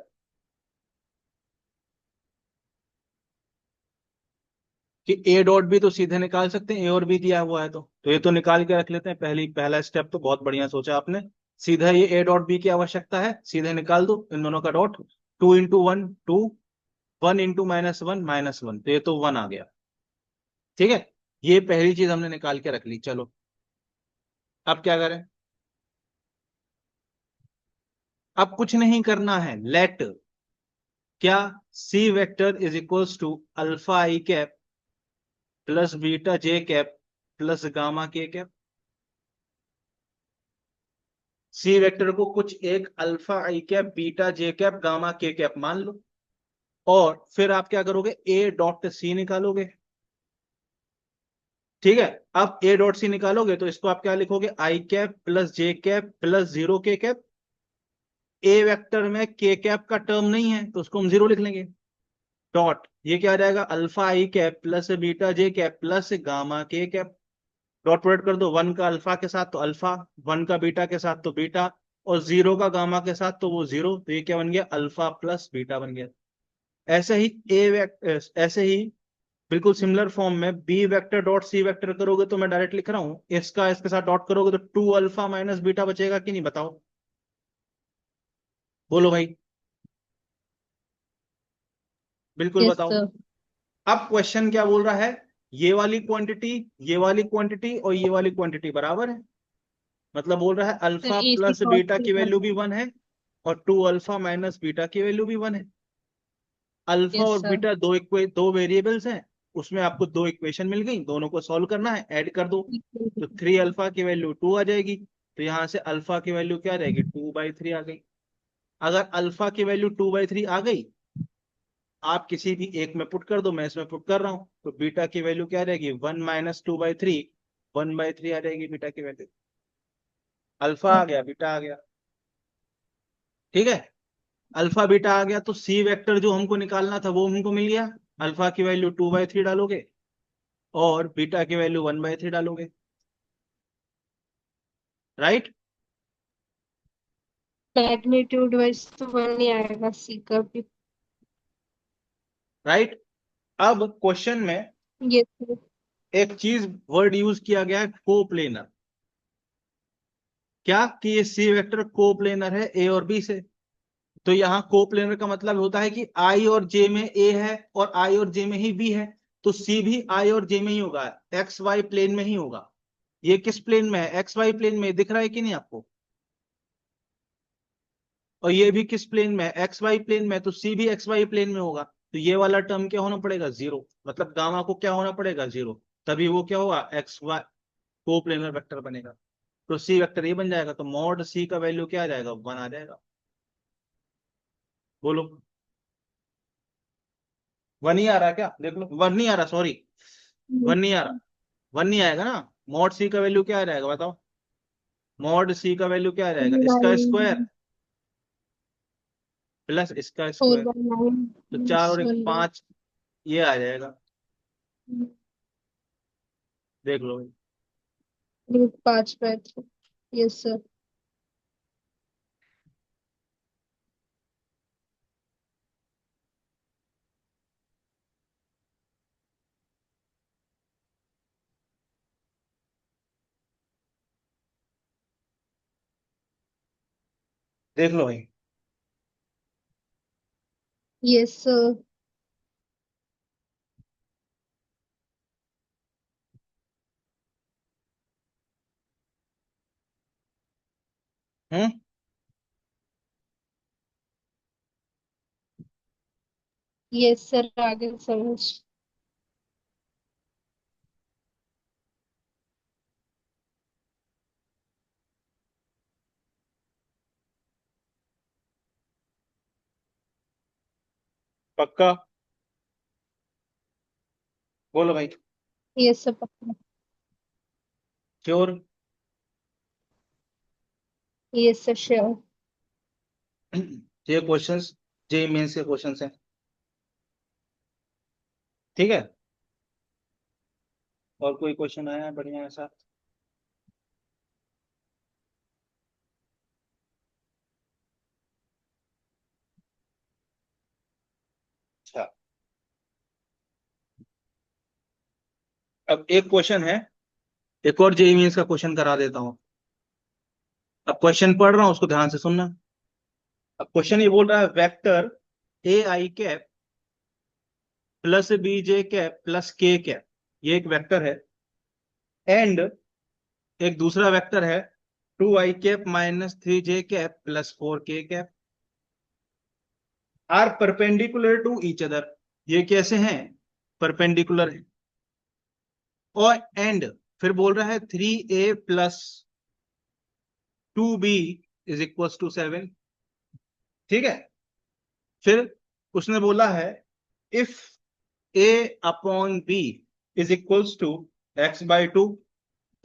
Speaker 1: कि ए डॉट भी तो सीधे निकाल सकते हैं, ए और बी दिया हुआ है तो ये तो निकाल के रख लेते हैं। पहला स्टेप तो बहुत बढ़िया सोचा आपने। सीधा ये ए डॉट बी की आवश्यकता है, सीधे निकाल दो इन दोनों का डॉट। 2 × 1 2, 1 × -1 -1, तो ये तो 1 आ गया। ठीक है, ये पहली चीज हमने निकाल के रख ली। चलो, अब क्या करें? अब कुछ नहीं करना है। लेट क्या C vector is equals to α i cap +β j cap +γ k cap. C vector को कुछ एक α i cap β j cap γ k cap मान लो, और फिर आप क्या करोगे? ए डॉट सी निकालोगे। ठीक है, अब ए डॉट सी निकालोगे तो इसको आप क्या लिखोगे? i cap +j cap +0 k cap. A vector में के कैप का टर्म नहीं है तो उसको हम 0 लिख लेंगे। डॉट ये क्या आ जाएगा? α i cap +β j cap +γ k cap. Dot product कर दो, 1 का अल्फा के साथ तो अल्फा, 1 का बीटा के साथ तो बीटा, और 0 का गामा के साथ तो वो 0। तो ये क्या बन गया? अल्फा प्लस बीटा बन गया। ऐसे ही ऐसे ही बिल्कुल सिमिलर फॉर्म में B vector dot C vector करोगे तो मैं डायरेक्ट लिख रहा हूं, इसका इसके साथ डॉट करोगे तो 2 अल्फा माइनस बीटा बचेगा कि नहीं, बताओ, बोलो भाई, बिल्कुल
Speaker 2: यस
Speaker 1: बताओ।
Speaker 2: सर।
Speaker 1: अब क्वेश्चन क्या बोल रहा है, ये वाली क्वांटिटी, ये वाली क्वांटिटी और ये वाली क्वांटिटी बराबर है, मतलब बोल रहा है
Speaker 2: फिर
Speaker 1: अल्फा
Speaker 2: ए सी
Speaker 1: प्लस
Speaker 2: कॉस
Speaker 1: बीटा की
Speaker 2: थीटा।
Speaker 1: वैल्यू भी 1 है और 2 अल्फा माइनस बीटा की वैल्यू भी 1 है। अल्फा
Speaker 2: यस
Speaker 1: और
Speaker 2: सर।
Speaker 1: बीटा दो वेरिएबल्स हैं, उसमें आपको दो इक्वेशन मिल गई, दोनों को सॉल्व करना है, ऐड कर दो, तो 3 अल्फा की वैल्यू 2 आ जाएगी, तो यहां से अल्फा की वैल्यू क्या रहेगी, 2/3 आ गई। अगर अल्फा की वैल्यू 2/3 आ गई, आप किसी भी एक में पुट कर दो, मैं इसमें पुट कर रहा हूं, तो बीटा की वैल्यू क्या रहेगी, 1 - 2/3, 1/3 आ जाएगी बीटा की वैल्यू। अल्फा आ गया, बीटा आ गया, ठीक है। अल्फा बीटा आ गया तो सी वेक्टर जो हमको निकालना था वो हमको मिल गया, अल्फा की वैल्यू 2/3 डालोगे और बीटा की वैल्यू 1/3 डालोगे, राइट।
Speaker 2: मैग्नीट्यूड वाइज तो वन नहीं आएगा सी का भी।
Speaker 1: राइट। अब क्वेश्चन में
Speaker 2: यस सर।
Speaker 1: एक चीज वर्ड यूज किया गया है, कोप्लेनर। क्या कि ये सी वेक्टर कोप्लेनर है ए और बी से। तो यहाँ कोप्लेनर का मतलब होता है कि आई और जे में ए है और आई और जे में ही बी है, तो सी भी आई और जे में ही होगा, एक्स वाई प्लेन में ही होगा। ये किस प्लेन में है, एक्स वाई प्लेन में, दिख रहा है कि नहीं आपको। और ये भी किस प्लेन में है, एक्स वाई प्लेन में, तो सी भी एक्स वाई प्लेन में होगा, तो ये वाला टर्म क्या होना पड़ेगा, जीरो, मतलब गामा को क्या होना पड़ेगा, जीरो, तभी वो क्या होगा, एक्स वाई कोप्लेनर वेक्टर बनेगा। तो सी वेक्टर ये बन जाएगा, तो मॉड सी का वैल्यू क्या आ जाएगा, 1 आ जाएगा। बोलो, 1 ही आ रहा है क्या, देख लो, 1 नहीं आ रहा, सॉरी, 1 नहीं आ रहा, 1 नहीं आएगा ना। मॉड सी का वैल्यू क्या आ जाएगा बताओ, मॉड सी का वैल्यू क्या आ जाएगा, इसका स्क्वायर
Speaker 2: 9
Speaker 1: प्लस इसका
Speaker 2: फोर
Speaker 1: स्क्वायर,
Speaker 2: बाई नाइन
Speaker 1: तो 4 और 1
Speaker 2: 1
Speaker 1: 5, ये आ जाएगा, देख लो।
Speaker 2: 5/3। Yes sir.
Speaker 1: देख लो भाई।
Speaker 2: Yes sir.
Speaker 1: Hmm.
Speaker 2: Yes sir आगे समझ।
Speaker 1: पक्का, बोलो भाई।
Speaker 2: यस सर पक्का।
Speaker 1: श्योर।
Speaker 2: Yes sir sure.
Speaker 1: ये क्वेश्चंस जे मेंस के क्वेश्चंस हैं, ठीक है। और कोई क्वेश्चन आया है बढ़िया ऐसा। अच्छा, अब एक क्वेश्चन है, एक और जेई मेंस का क्वेश्चन करा देता हूँ। अब क्वेश्चन पढ़ रहा हूँ, उसको ध्यान से सुनना। अब क्वेश्चन ये बोल रहा है, vector A I cap plus B J cap plus K cap, ये एक वेक्टर है, एंड एक दूसरा वेक्टर है 2 i cap minus 3 j cap plus 4 k cap are perpendicular to each other. ये कैसे हैं, परपेंडिकुलर है। और एंड फिर बोल रहा है 3a plus 2b is equal to 7, ठीक है। फिर उसने बोला है, if a upon b is equals to x/2,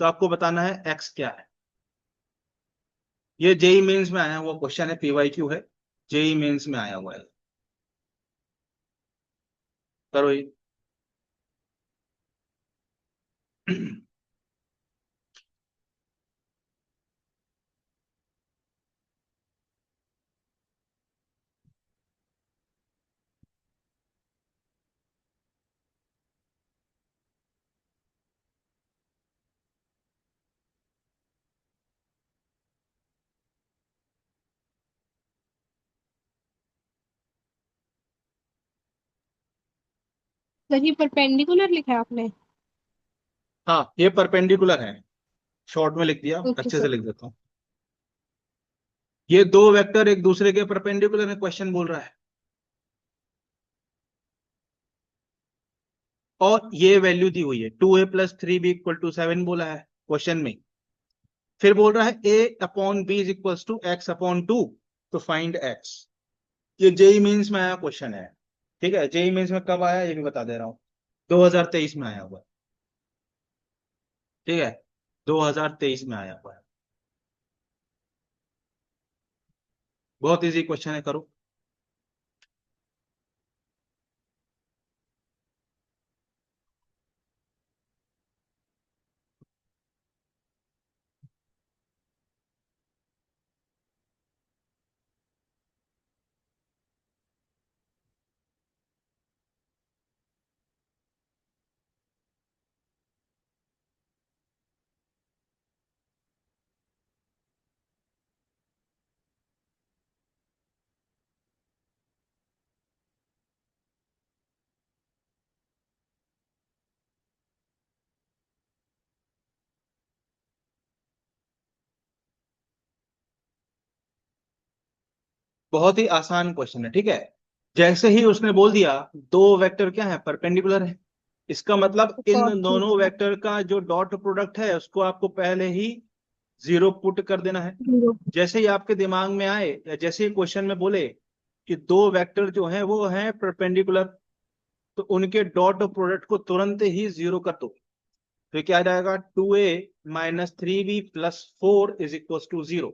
Speaker 1: तो आपको बताना है x क्या है। ये जेई मेंस में आया हुआ क्वेश्चन है, पीवाईक्यू है, जेई मेंस में आया हुआ है, करो ये।
Speaker 2: सर ये परपेंडिकुलर लिखा है आपने?
Speaker 1: हाँ ये परपेंडिकुलर है, शॉर्ट में लिख दिया,
Speaker 2: ओके
Speaker 1: अच्छे से
Speaker 2: सर।
Speaker 1: लिख देता हूँ। ये दो वेक्टर एक दूसरे के परपेंडिकुलर है, क्वेश्चन बोल रहा है, और ये वैल्यू दी हुई है 2a + 3b = 7 बोला है क्वेश्चन में। फिर बोल रहा है a/b = x/2, तो फाइंड x। ये जेई मेंस में आया क्वेश्चन है, ठीक है। जेई मेंस में कब आया ये भी बता दे रहा हूँ, 2023 में आया हुआ है, ठीक है, 2023 में आया हुआ है। बहुत इजी क्वेश्चन है, करो। बहुत ही आसान क्वेश्चन है, ठीक है। जैसे ही उसने बोल दिया दो वेक्टर क्या है, परपेंडिकुलर है, इसका मतलब
Speaker 2: कॉस
Speaker 1: इन दोनों
Speaker 2: थीटा।
Speaker 1: वेक्टर का जो डॉट प्रोडक्ट है उसको आपको पहले ही जीरो पुट कर देना है।
Speaker 2: जीरो।
Speaker 1: जैसे ही आपके दिमाग में आए या जैसे ही क्वेश्चन में बोले कि दो वेक्टर जो है वो है परपेंडिकुलर, तो उनके डॉट प्रोडक्ट को तुरंत ही जीरो कर दो। तो क्या आ जाएगा, 2a - 3b + 4 = 0।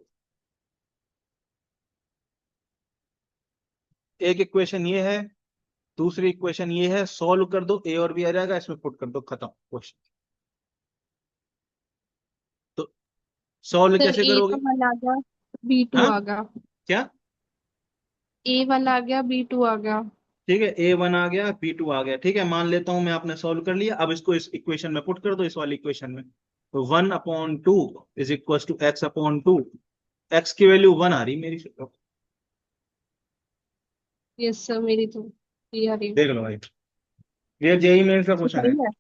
Speaker 1: एक इक्वेशन ये है, दूसरी इक्वेशन ये है, सॉल्व कर दो, ए और बी आ जाएगा, इसमें पुट कर दो, खत्म क्वेश्चन। तो सॉल्व
Speaker 2: सर
Speaker 1: कैसे
Speaker 2: ए
Speaker 1: करोगे?
Speaker 2: का वन आ गया, बी टू
Speaker 1: हाँ
Speaker 2: आ गया।
Speaker 1: क्या?
Speaker 2: ए वन आ गया, बी टू आ गया।
Speaker 1: ठीक है, A1 आ गया, B2 आ गया, ठीक है, मान लेता हूं मैं आपने सॉल्व कर लिया। अब इसको इस इक्वेशन में पुट कर दो, इस वाली इक्वेशन में। तो 1/2 = x/2। एक्स की वैल्यू 1 आ रही मेरी से, तो
Speaker 2: यस सर, मेरी तो ये आ रही।
Speaker 1: देख लो भाई, ये जेई मेंस का क्वेश्चन
Speaker 2: सही
Speaker 1: है।
Speaker 2: है।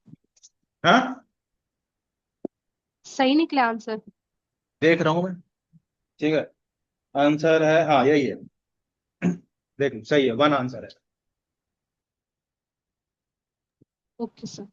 Speaker 1: हाँ
Speaker 2: सही निकला आंसर।
Speaker 1: देख रहा हूं मैं, ठीक है। आंसर है, हाँ यही है। देख लो सही है, 1 आंसर है।
Speaker 2: Okay sir.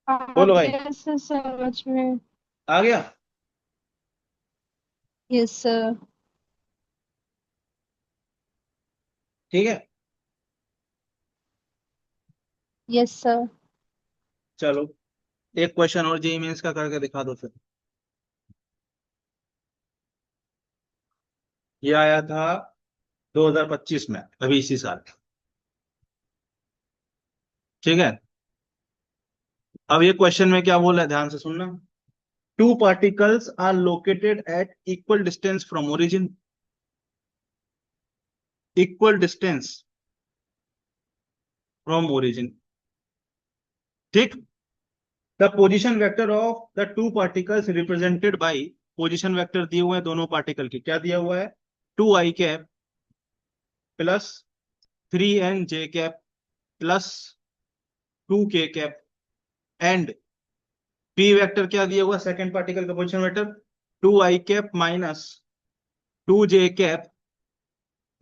Speaker 2: आ
Speaker 1: बोलो भाई।
Speaker 2: गया सर समझ में।
Speaker 1: आ गया,
Speaker 2: यस सर।
Speaker 1: ठीक है।
Speaker 2: Yes sir.
Speaker 1: चलो एक क्वेश्चन और जेई मेंस का करके दिखा दो फिर। ये आया था 2025 में, अभी इसी साल, ठीक है। अब ये क्वेश्चन में क्या बोल रहा है, ध्यान से सुनना। Two particles are located at equal distance from origin, equal distance from origin, ठीक। The position vector of the two particles represented by, position vector दिए हुए हैं दोनों पार्टिकल की, क्या दिया हुआ है, 2i cap + 3n j cap + 2k cap, and P vector क्या दिया हुआ, सेकंड पार्टिकल का position vector 2i cap minus 2j cap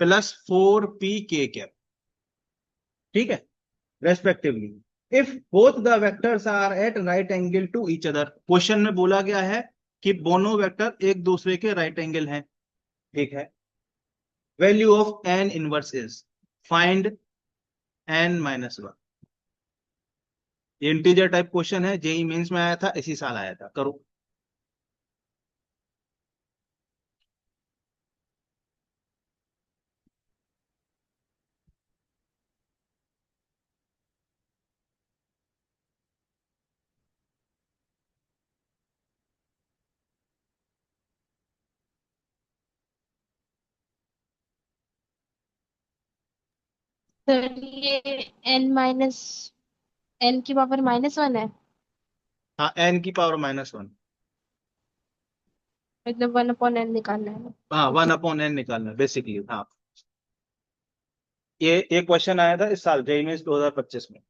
Speaker 1: plus 4p k cap, ठीक है, respectively, if both the vectors are at right angle to each other. Question में बोला गया है कि दोनों वेक्टर एक दूसरे के राइट एंगल हैं, ठीक है। Value of N inverse is, find n-1। ये इंटीजर टाइप क्वेश्चन है, जेई मेंस में आया था, इसी साल आया था, करो।
Speaker 2: सर ये n की पावर -1 है,
Speaker 1: हाँ, n⁻⁻⁻⁻,
Speaker 2: मतलब 1/n निकालना है।
Speaker 1: हाँ, 1/n निकालना बेसिकली, हाँ। ये क्वेश्चन आया था इस साल जेई मेंस 2025 में।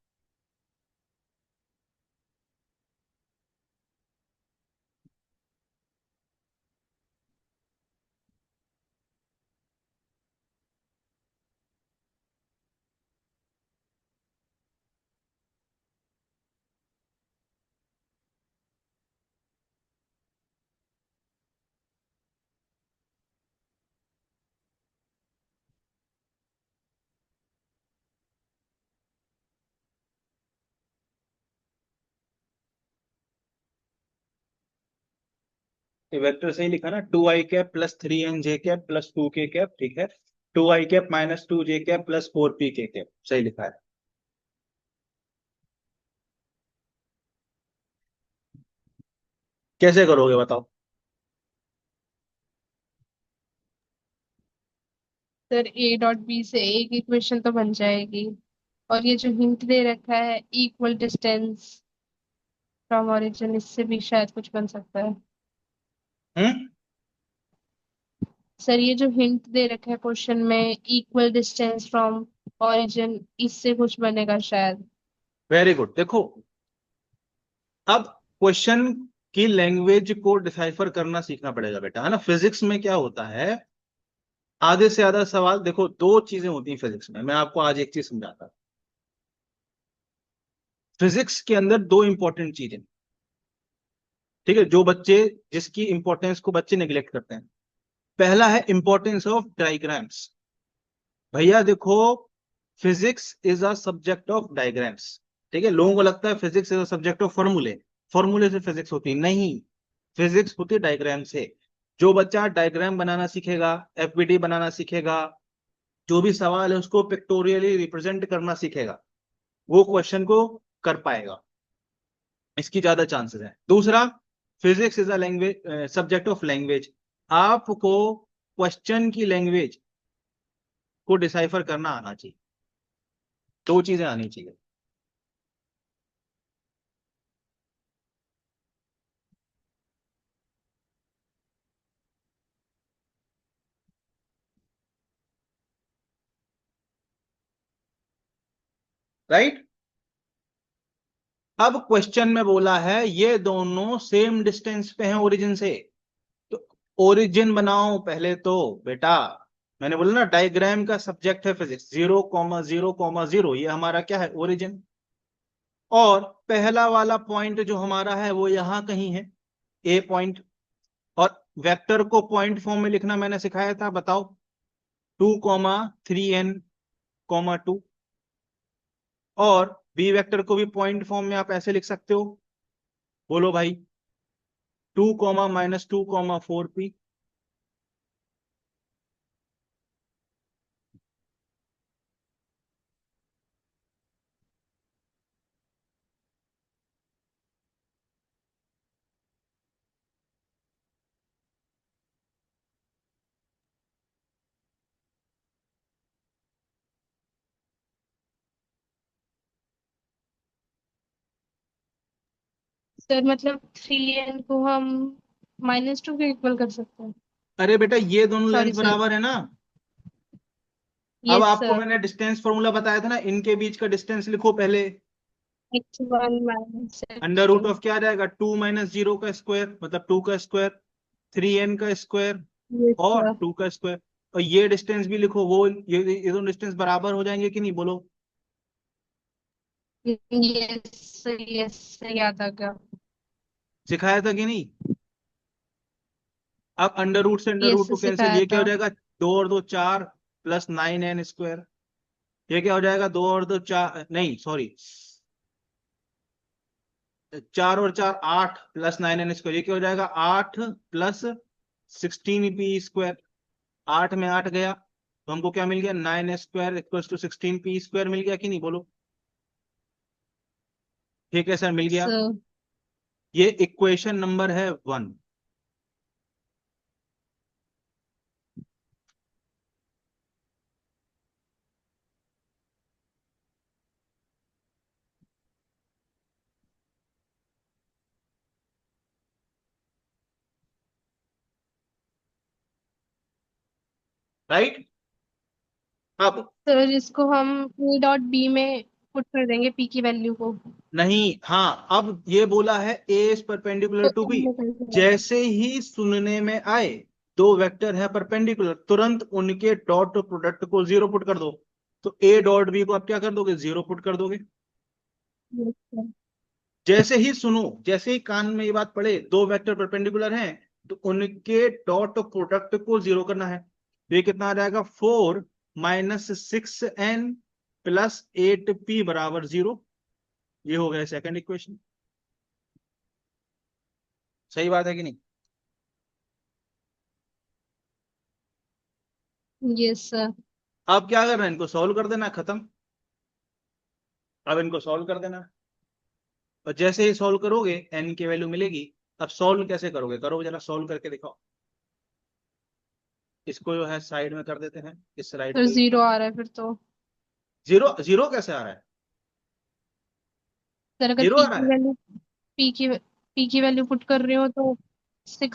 Speaker 1: ये वेक्टर सही लिखा ना, 2i cap plus 3n j cap plus 2k cap, ठीक है। 2i cap minus 2j cap plus 4p k cap, सही लिखा है। कैसे करोगे बताओ।
Speaker 2: सर ए डॉट बी से एक इक्वेशन तो बन जाएगी, और ये जो हिंट दे रखा है इक्वल डिस्टेंस फ्रॉम ओरिजिन, इससे भी शायद कुछ बन सकता है।
Speaker 1: हम्म।
Speaker 2: सर ये जो हिंट दे रखा है क्वेश्चन में इक्वल डिस्टेंस फ्रॉम ओरिजिन, इससे कुछ बनेगा शायद।
Speaker 1: Very good. देखो, अब क्वेश्चन की लैंग्वेज को डिसाइफर करना सीखना पड़ेगा बेटा, है ना। फिजिक्स में क्या होता है, आधे से ज्यादा सवाल, देखो दो चीजें होती हैं फिजिक्स में, मैं आपको आज एक चीज समझाता हूं। फिजिक्स के अंदर दो इंपॉर्टेंट चीजें, ठीक है, जो बच्चे, जिसकी इंपॉर्टेंस को बच्चे निगलेक्ट करते हैं। पहला है इंपॉर्टेंस ऑफ डायग्राम्स। भैया देखो, physics is a subject of diagrams, ठीक है। लोगों को लगता है physics is a subject of फॉर्मूले, फॉर्मूले से फिजिक्स होती है, नहीं। फिजिक्स होती है डायग्राम से। जो बच्चा डायग्राम बनाना सीखेगा, एफबीडी बनाना सीखेगा, जो भी सवाल है उसको पिक्टोरियली रिप्रेजेंट करना सीखेगा, वो क्वेश्चन को कर पाएगा, इसकी ज्यादा चांसेस है। दूसरा, physics is a language, subject of language. आपको क्वेश्चन की लैंग्वेज को डिसाइफर करना आना चाहिए, दो चीजें आनी चाहिए, राइट। अब क्वेश्चन में बोला है ये दोनों सेम डिस्टेंस पे हैं ओरिजिन से, तो ओरिजिन बनाओ पहले तो बेटा। मैंने बोला ना, डायग्राम का सब्जेक्ट है फिजिक्स, 0,0,0, ये हमारा क्या है, ओरिजिन। और पहला वाला पॉइंट जो हमारा है वो यहां कहीं है, ए पॉइंट। और वेक्टर को पॉइंट फॉर्म में लिखना मैंने सिखाया था, बताओ। 2,3n,2। और बी वेक्टर को भी पॉइंट फॉर्म में आप ऐसे लिख सकते हो, बोलो भाई, 2, -2, 4p।
Speaker 2: सर मतलब 3n को हम -2 के इक्वल कर सकते हैं।
Speaker 1: अरे बेटा, ये दोनों लेंथ
Speaker 2: सॉरी सर।
Speaker 1: बराबर है ना। अब
Speaker 2: यस
Speaker 1: आपको
Speaker 2: सर।
Speaker 1: मैंने डिस्टेंस फॉर्मूला बताया था ना, इनके बीच का डिस्टेंस लिखो पहले।
Speaker 2: x1 minus
Speaker 1: under
Speaker 2: x2।
Speaker 1: Root of क्या आ जाएगा, 2 - 0 का स्क्वायर मतलब 2 का स्क्वायर, 3n का स्क्वायर
Speaker 2: यस
Speaker 1: और
Speaker 2: सर।
Speaker 1: 2 का स्क्वायर। और ये डिस्टेंस भी लिखो, वो ये दोनों डिस्टेंस बराबर हो जाएंगे कि नहीं, बोलो।
Speaker 2: यस यस, याद आ गया।
Speaker 1: सिखाया था कि नहीं। अब अंडर रूट से अंडर रूट
Speaker 2: यस
Speaker 1: को कैंसिल,
Speaker 2: सिखाया
Speaker 1: ये क्या हो
Speaker 2: था।
Speaker 1: जाएगा, 2 और 2 4 प्लस 9n स्क्वायर। ये क्या हो जाएगा, 2 और 2 4, नहीं सॉरी, 4 और 4 8 प्लस 9n स्क्वायर। ये क्या हो जाएगा, 8 + 16p स्क्वायर। 8 में 8 गया तो हमको क्या मिल गया, 9 स्क्वायर = 16p स्क्वायर मिल गया कि नहीं, बोलो। ठीक है सर, मिल गया।
Speaker 2: सर
Speaker 1: ये इक्वेशन नंबर है 1। राइट। अब
Speaker 2: सर इसको हम ए डॉट बी में पुट कर देंगे पी की वैल्यू को।
Speaker 1: नहीं, हाँ, अब ये बोला है ए इज परपेंडिकुलर
Speaker 2: तो
Speaker 1: टू बी।
Speaker 2: एम में कैसे आएगा?
Speaker 1: जैसे ही सुनने में आए दो वेक्टर है परपेंडिकुलर, तुरंत उनके डॉट प्रोडक्ट को 0 पुट कर दो। तो ए डॉट बी को आप क्या कर दोगे, 0 पुट कर दोगे।
Speaker 2: Yes sir.
Speaker 1: जैसे ही सुनो, जैसे ही कान में ये बात पड़े, दो वेक्टर परपेंडिकुलर हैं, तो उनके डॉट प्रोडक्ट को 0 करना है। तो ये कितना आ जाएगा, 4 - 6n + 8p = 0। ये हो गया सेकंड इक्वेशन। सही बात है कि नहीं।
Speaker 2: Yes sir.
Speaker 1: अब क्या करना है, इनको सॉल्व कर देना, खत्म। अब इनको सॉल्व कर देना। और जैसे ही सॉल्व करोगे एन की वैल्यू मिलेगी। अब सॉल्व कैसे करोगे, करो जरा, सॉल्व करके दिखाओ। इसको जो है साइड में कर देते हैं, इस स्लाइड
Speaker 2: फिर
Speaker 1: को।
Speaker 2: जीरो आ रहा है फिर तो।
Speaker 1: जीरो, जीरो कैसे आ रहा है,
Speaker 2: सर अगर
Speaker 1: जीरो आ रहा है।
Speaker 2: पी की वैल्यू पुट कर रही हो तो 6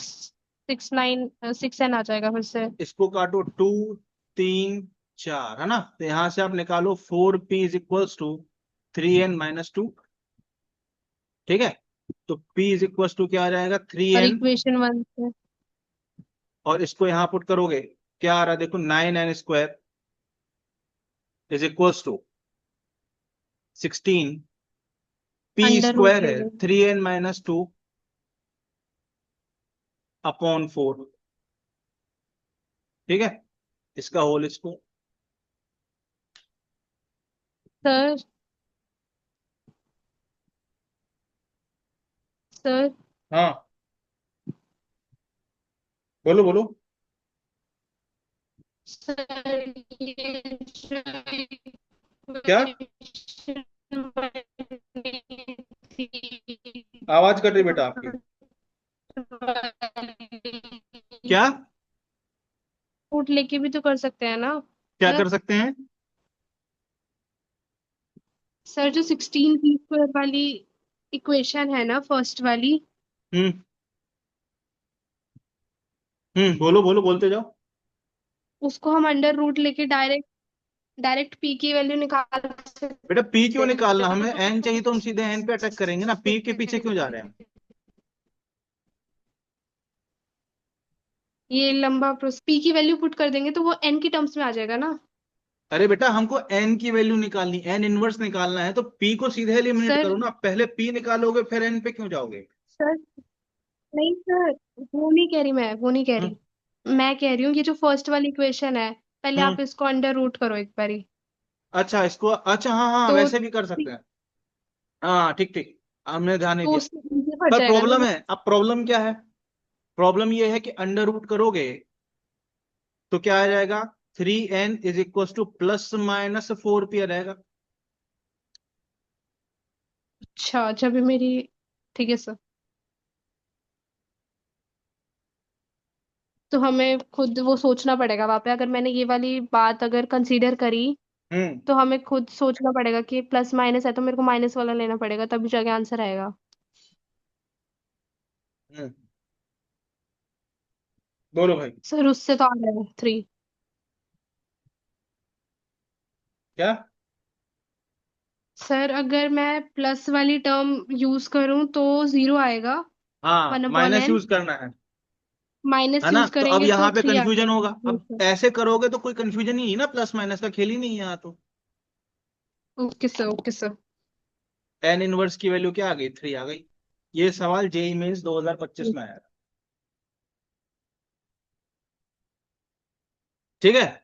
Speaker 2: 6 9 6n आ जाएगा फिर से।
Speaker 1: इसको काटो, 2 3 4 है ना, तो यहां से आप निकालो 4p = 3n - 2। ठीक है। तो p = क्या आ जाएगा, थ्री
Speaker 2: और
Speaker 1: एन
Speaker 2: इक्वेशन 1 से।
Speaker 1: और इसको यहां पुट करोगे, क्या आ रहा है देखो, 9n² = 16। P
Speaker 2: under root
Speaker 1: square
Speaker 2: ले
Speaker 1: है
Speaker 2: लो।
Speaker 1: 3n - 2/4। ठीक है। इसका होल स्क्वायर।
Speaker 2: सर सर
Speaker 1: हाँ, बोलो बोलो।
Speaker 2: सर ये जो
Speaker 1: क्या,
Speaker 2: equation बनी थी,
Speaker 1: आवाज कट रही बेटा आपकी। क्या,
Speaker 2: रूट लेके भी तो कर सकते हैं ना
Speaker 1: क्या
Speaker 2: सर।
Speaker 1: कर सकते हैं।
Speaker 2: सर जो 16p² वाली इक्वेशन है ना फर्स्ट वाली,
Speaker 1: हम्म। बोलो बोलो, बोलते जाओ।
Speaker 2: उसको हम अंडर रूट लेके डायरेक्ट डायरेक्ट पी की वैल्यू निकाल
Speaker 1: बेटा पी क्यों
Speaker 2: सकते
Speaker 1: निकालना,
Speaker 2: हैं।
Speaker 1: हमें एन चाहिए तो हम सीधे एन पे अटैक करेंगे ना, पी के पीछे क्यों जा रहे हैं।
Speaker 2: ये लंबा प्रोसेस पी की वैल्यू पुट कर देंगे तो वो एन की टर्म्स में आ जाएगा ना।
Speaker 1: अरे बेटा हमको एन की वैल्यू निकालनी, एन इनवर्स निकालना है, तो पी को सीधे एलिमिनेट
Speaker 2: सर
Speaker 1: करो ना, पहले पी निकालोगे फिर एन पे क्यों जाओगे।
Speaker 2: सर नहीं सर, वो नहीं कह रही, मैं वो नहीं कह
Speaker 1: हम्म।
Speaker 2: रही। मैं कह रही हूँ ये जो फर्स्ट वाली इक्वेशन है, पहले
Speaker 1: हम्म।
Speaker 2: आप इसको अंडर रूट करो एक बारी।
Speaker 1: अच्छा, इसको, अच्छा, हाँ हाँ,
Speaker 2: तो
Speaker 1: वैसे भी कर सकते हैं। हाँ ठीक ठीक, हमने ध्यान नहीं
Speaker 2: तो
Speaker 1: दिया।
Speaker 2: उससे इजी पड़
Speaker 1: पर
Speaker 2: जाएगा
Speaker 1: प्रॉब्लम
Speaker 2: ना।
Speaker 1: है, अब प्रॉब्लम क्या है, प्रॉब्लम ये है कि अंडर रूट करोगे तो क्या आ जाएगा, 3n = ±4p आ जाएगा।
Speaker 2: अच्छा जब भी मेरी, ठीक है सर। तो हमें खुद वो सोचना पड़ेगा वहां पे, अगर मैंने ये वाली बात अगर कंसीडर करी
Speaker 1: हम्म।
Speaker 2: तो हमें खुद सोचना पड़ेगा कि प्लस माइनस है तो मेरे को माइनस वाला लेना पड़ेगा तभी जाके आंसर आएगा।
Speaker 1: हम्म। बोलो भाई।
Speaker 2: सर उससे तो आ रहा है 3।
Speaker 1: क्या,
Speaker 2: सर अगर मैं प्लस वाली टर्म यूज करूं तो जीरो आएगा।
Speaker 1: हाँ,
Speaker 2: 1/n।
Speaker 1: माइनस यूज करना है
Speaker 2: माइनस
Speaker 1: ना।
Speaker 2: यूज
Speaker 1: तो अब
Speaker 2: करेंगे तो
Speaker 1: यहाँ पे
Speaker 2: 3
Speaker 1: कंफ्यूजन
Speaker 2: आएगा।
Speaker 1: होगा।
Speaker 2: Yes,
Speaker 1: अब
Speaker 2: sir।
Speaker 1: ऐसे करोगे तो कोई कंफ्यूजन ही नहीं ना, प्लस माइनस का खेल ही नहीं है यहाँ तो।
Speaker 2: Okay sir, okay sir.
Speaker 1: N inverse की वैल्यू क्या आ गई, 3 आ गई। ये सवाल जेई मेंस 2025 में आया था। ठीक है।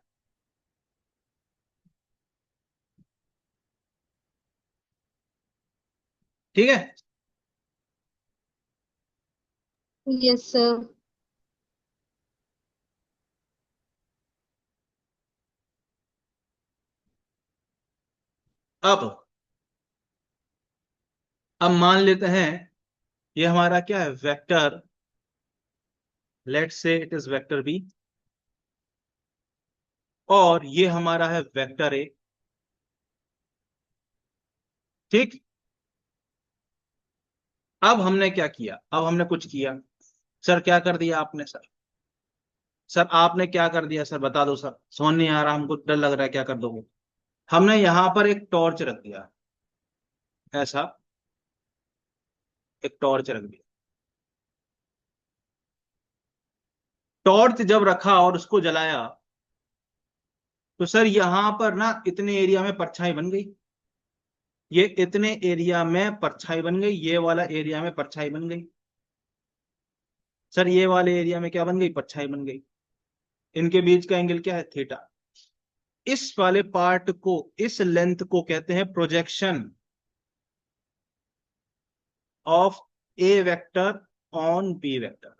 Speaker 1: ठीक है।
Speaker 2: Yes sir.
Speaker 1: अब मान लेते हैं ये हमारा क्या है, vector. Let's say it is vector B, और ये हमारा है वेक्टर ए। ठीक। अब हमने क्या किया, अब हमने कुछ किया। सर क्या कर दिया आपने सर? सर आपने क्या कर दिया सर, बता दो सर, समझ नहीं आ रहा, हमको डर लग रहा है, क्या कर दोगे? हमने यहां पर एक टॉर्च रख दिया, ऐसा एक टॉर्च रख दिया। टॉर्च जब रखा और उसको जलाया, तो सर यहां पर ना इतने एरिया में परछाई बन गई। ये इतने एरिया में परछाई बन गई, ये वाला एरिया में परछाई बन गई। सर ये वाले एरिया में क्या बन गई, परछाई बन गई। इनके बीच का एंगल क्या है, थीटा। इस वाले पार्ट को, इस लेंथ को कहते हैं projection of A vector on B vector.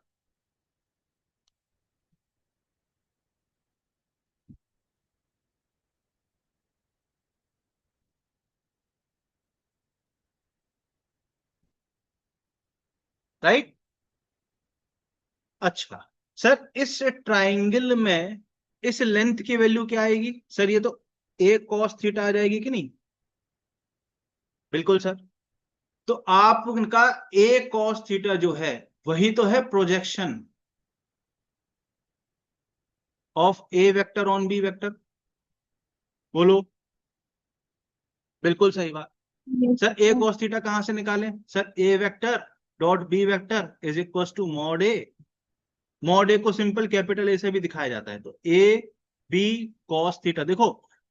Speaker 1: Right. अच्छा सर, इस ट्राइंगल में इस लेंथ की वैल्यू क्या आएगी सर? ये तो ए कॉस थीटा आ जाएगी कि नहीं? बिल्कुल सर। तो आप उनका ए कॉस थीटा जो है, वही तो है projection of A vector on B vector. बोलो। बिल्कुल सही बात।
Speaker 2: Yes
Speaker 1: sir A
Speaker 2: sir.
Speaker 1: Cos theta कहां से निकालें sir? A vector dot B vector is equal to mod A. Mod A को सिंपल कैपिटल ए से भी दिखाया जाता है, तो ए बी कॉस थीटा। देखो,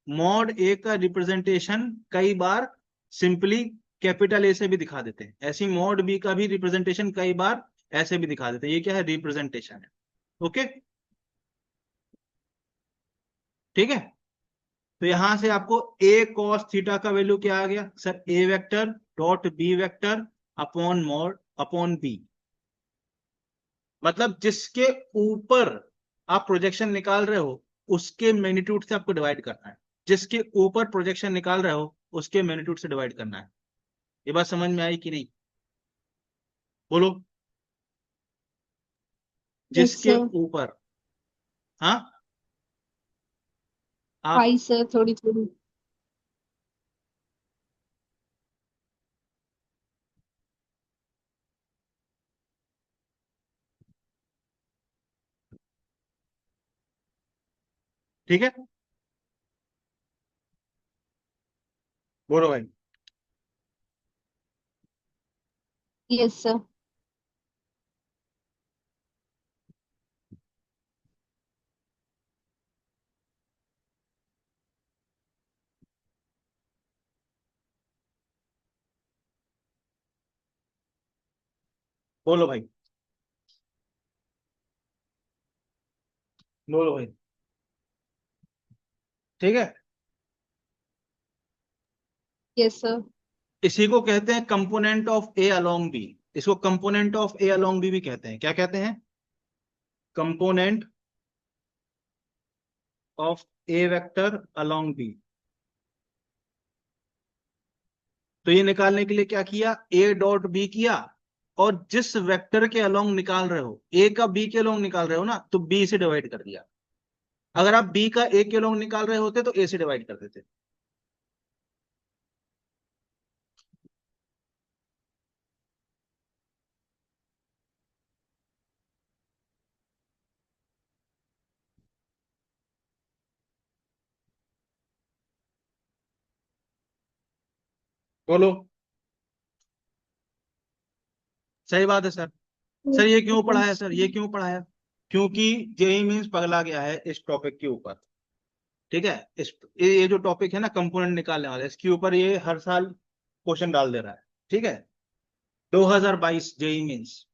Speaker 1: मॉड ए का रिप्रेजेंटेशन कई बार सिंपली कैपिटल ए से भी दिखा देते हैं, ऐसी मॉड बी का भी रिप्रेजेंटेशन कई बार ऐसे भी दिखा देते हैं। ये क्या है, रिप्रेजेंटेशन है। ओके। ठीक है। तो यहां से आपको ए कॉस थीटा का वैल्यू क्या आ गया sir? A vector dot B vector upon mod upon B. मतलब जिसके ऊपर आप प्रोजेक्शन निकाल रहे हो, उसके मैग्नीट्यूड से आपको डिवाइड करना है। जिसके ऊपर प्रोजेक्शन निकाल रहे हो, उसके मैग्नीट्यूड से डिवाइड करना है। ये बात समझ में आई कि नहीं? बोलो।
Speaker 2: यस
Speaker 1: जिसके
Speaker 2: सर।
Speaker 1: ऊपर। हाँ। आप।
Speaker 2: आई सर, थोड़ी थोड़ी।
Speaker 1: ठीक है। बोलो भाई।
Speaker 2: Yes sir.
Speaker 1: बोलो भाई। बोलो भाई। ठीक है।
Speaker 2: Yes sir.
Speaker 1: इसी को कहते हैं component of A along B. इसको component of A along B भी कहते हैं। क्या कहते हैं? Component of A vector along B. तो ये निकालने के लिए क्या किया, ए डॉट बी किया, और जिस वेक्टर के अलोंग निकाल रहे हो, ए का बी के अलोंग निकाल रहे हो ना, तो बी से डिवाइड कर दिया। अगर आप बी का ए के अलोंग निकाल रहे होते तो ए से डिवाइड कर देते। बोलो। सही बात है सर। सर ये क्यों पढ़ाया, सर ये क्यों पढ़ाया? क्योंकि जेई मीन्स पगला गया है इस टॉपिक के ऊपर। ठीक है। इस ये जो टॉपिक है ना, कंपोनेंट निकालने वाले, इसके ऊपर ये हर साल क्वेश्चन डाल दे रहा है। ठीक है। 2022 जेई मीन्स।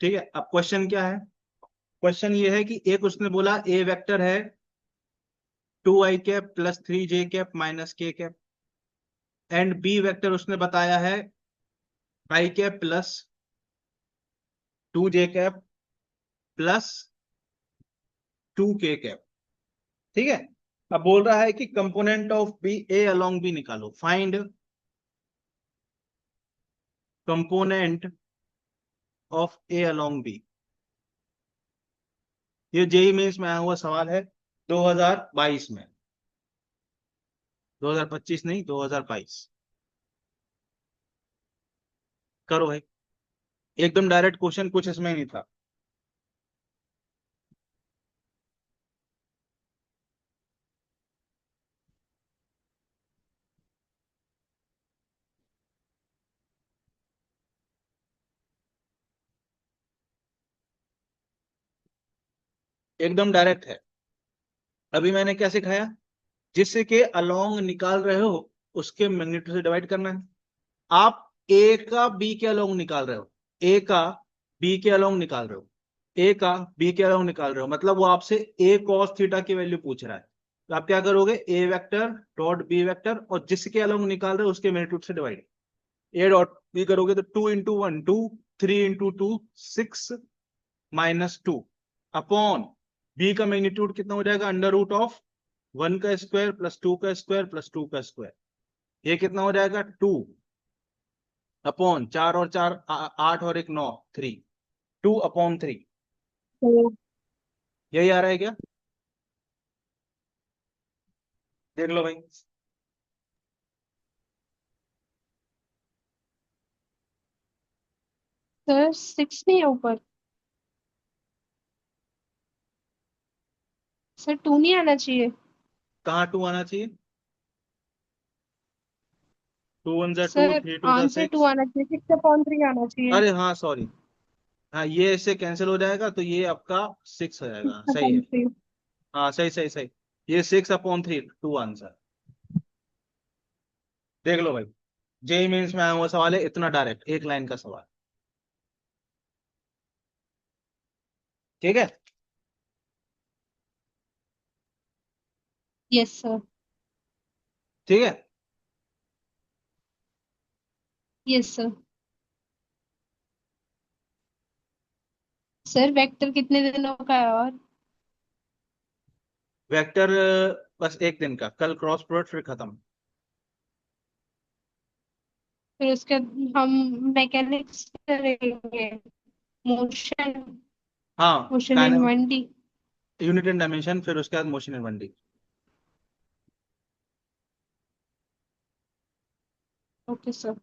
Speaker 1: ठीक है, अब क्वेश्चन क्या है? क्वेश्चन ये है कि एक उसने बोला ए वेक्टर है 2i cap plus 3j cap minus k cap, and B vector उसने बताया है i cap plus 2j cap plus 2k cap. ठीक है। अब बोल रहा है कि component of B, A along B निकालो, find component of A along B. ये जेई मेंस में आया हुआ सवाल है 2022 में। 2025 नहीं, 2022। करो भाई। एकदम डायरेक्ट क्वेश्चन, कुछ इसमें नहीं था। एकदम डायरेक्ट है। अभी मैंने क्या सिखाया? जिससे के अलोंग निकाल रहे हो उसके मैग्नीट्यूड से डिवाइड करना है। आप ए का बी के अलोंग निकाल रहे हो, ए का बी के अलोंग निकाल रहे हो, ए का बी के अलोंग निकाल रहे हो, मतलब वो आपसे ए कॉस थीटा की वैल्यू पूछ रहा है। तो आप क्या करोगे, ए वेक्टर डॉट बी वेक्टर, और जिसके अलोंग निकाल रहे हो उसके मैग्नीट्यूड से डिवाइड। ए डॉट बी करोगे तो 2 × 1 2, 3 × 2 6 माइनस 2 अपॉन बी का मैग्नीट्यूड कितना हो जाएगा, अंडर रूट ऑफ 1 का स्क्वायर प्लस 2 का स्क्वायर प्लस 2 का स्क्वायर। ये कितना हो जाएगा, 2 अपॉन 4 और 4 8 और 1 9, 3, 2/3।
Speaker 2: तो
Speaker 1: यही आ रहा है क्या? देख लो भाई।
Speaker 2: सर 6 नहीं है ऊपर? सर 2 नहीं आना चाहिए?
Speaker 1: कहाँ 2 आना चाहिए? 2 × 1 = 2,
Speaker 2: सर
Speaker 1: 3 × 2 =
Speaker 2: आंसर 2
Speaker 1: 6।
Speaker 2: आना चाहिए, 6/3 आना चाहिए।
Speaker 1: अरे हाँ सॉरी। हाँ, ये इससे कैंसिल हो जाएगा तो ये आपका 6 हो जाएगा,
Speaker 2: सिक्स
Speaker 1: सही है।
Speaker 2: अपॉन थ्री
Speaker 1: हाँ सही सही सही। ये 6/3, 2 आंसर। देख लो भाई। जेई मेंस में आया हुआ सवाल है, इतना डायरेक्ट, एक लाइन का सवाल। ठीक है।
Speaker 2: Yes sir.
Speaker 1: ठीक है।
Speaker 2: Yes sir. सर वेक्टर कितने दिनों का है? और
Speaker 1: वेक्टर बस एक दिन का, कल क्रॉस प्रोडक्ट फिर खत्म।
Speaker 2: फिर उसके बाद हम मैकेनिक्स करेंगे, मोशन,
Speaker 1: हाँ,
Speaker 2: मोशन इन
Speaker 1: काइनेम
Speaker 2: 1D।
Speaker 1: यूनिट एंड डायमेंशन, फिर उसके बाद motion in 1D।
Speaker 2: Okay sir.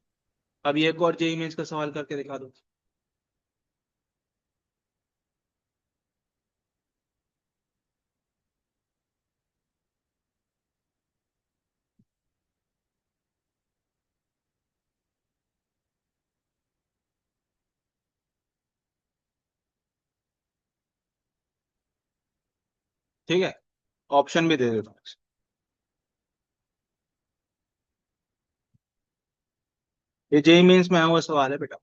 Speaker 1: अब ये एक और जेई मेंस का सवाल करके दिखा दो। ठीक है, ऑप्शन भी दे देता हूँ। ये जेई मेंस में आया हुआ सवाल है बेटा।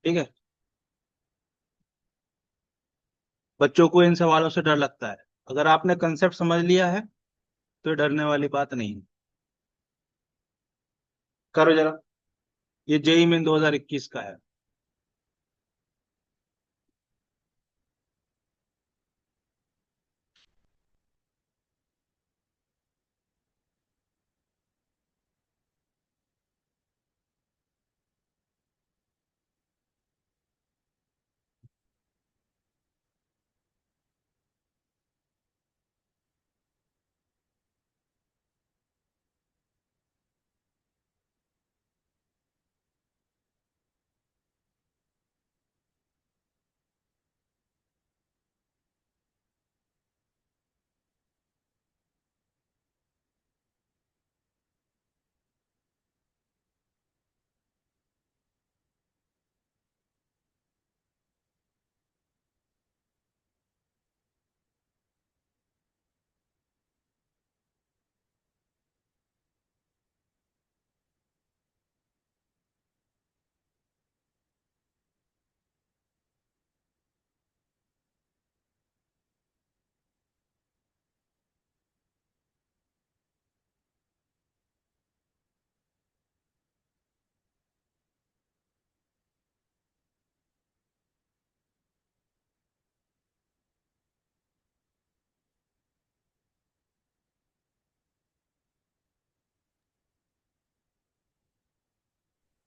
Speaker 1: ठीक है। बच्चों को इन सवालों से डर लगता है। अगर आपने कंसेप्ट समझ लिया है तो ये डरने वाली बात नहीं है। करो जरा। ये जेई मेन 2021 का है।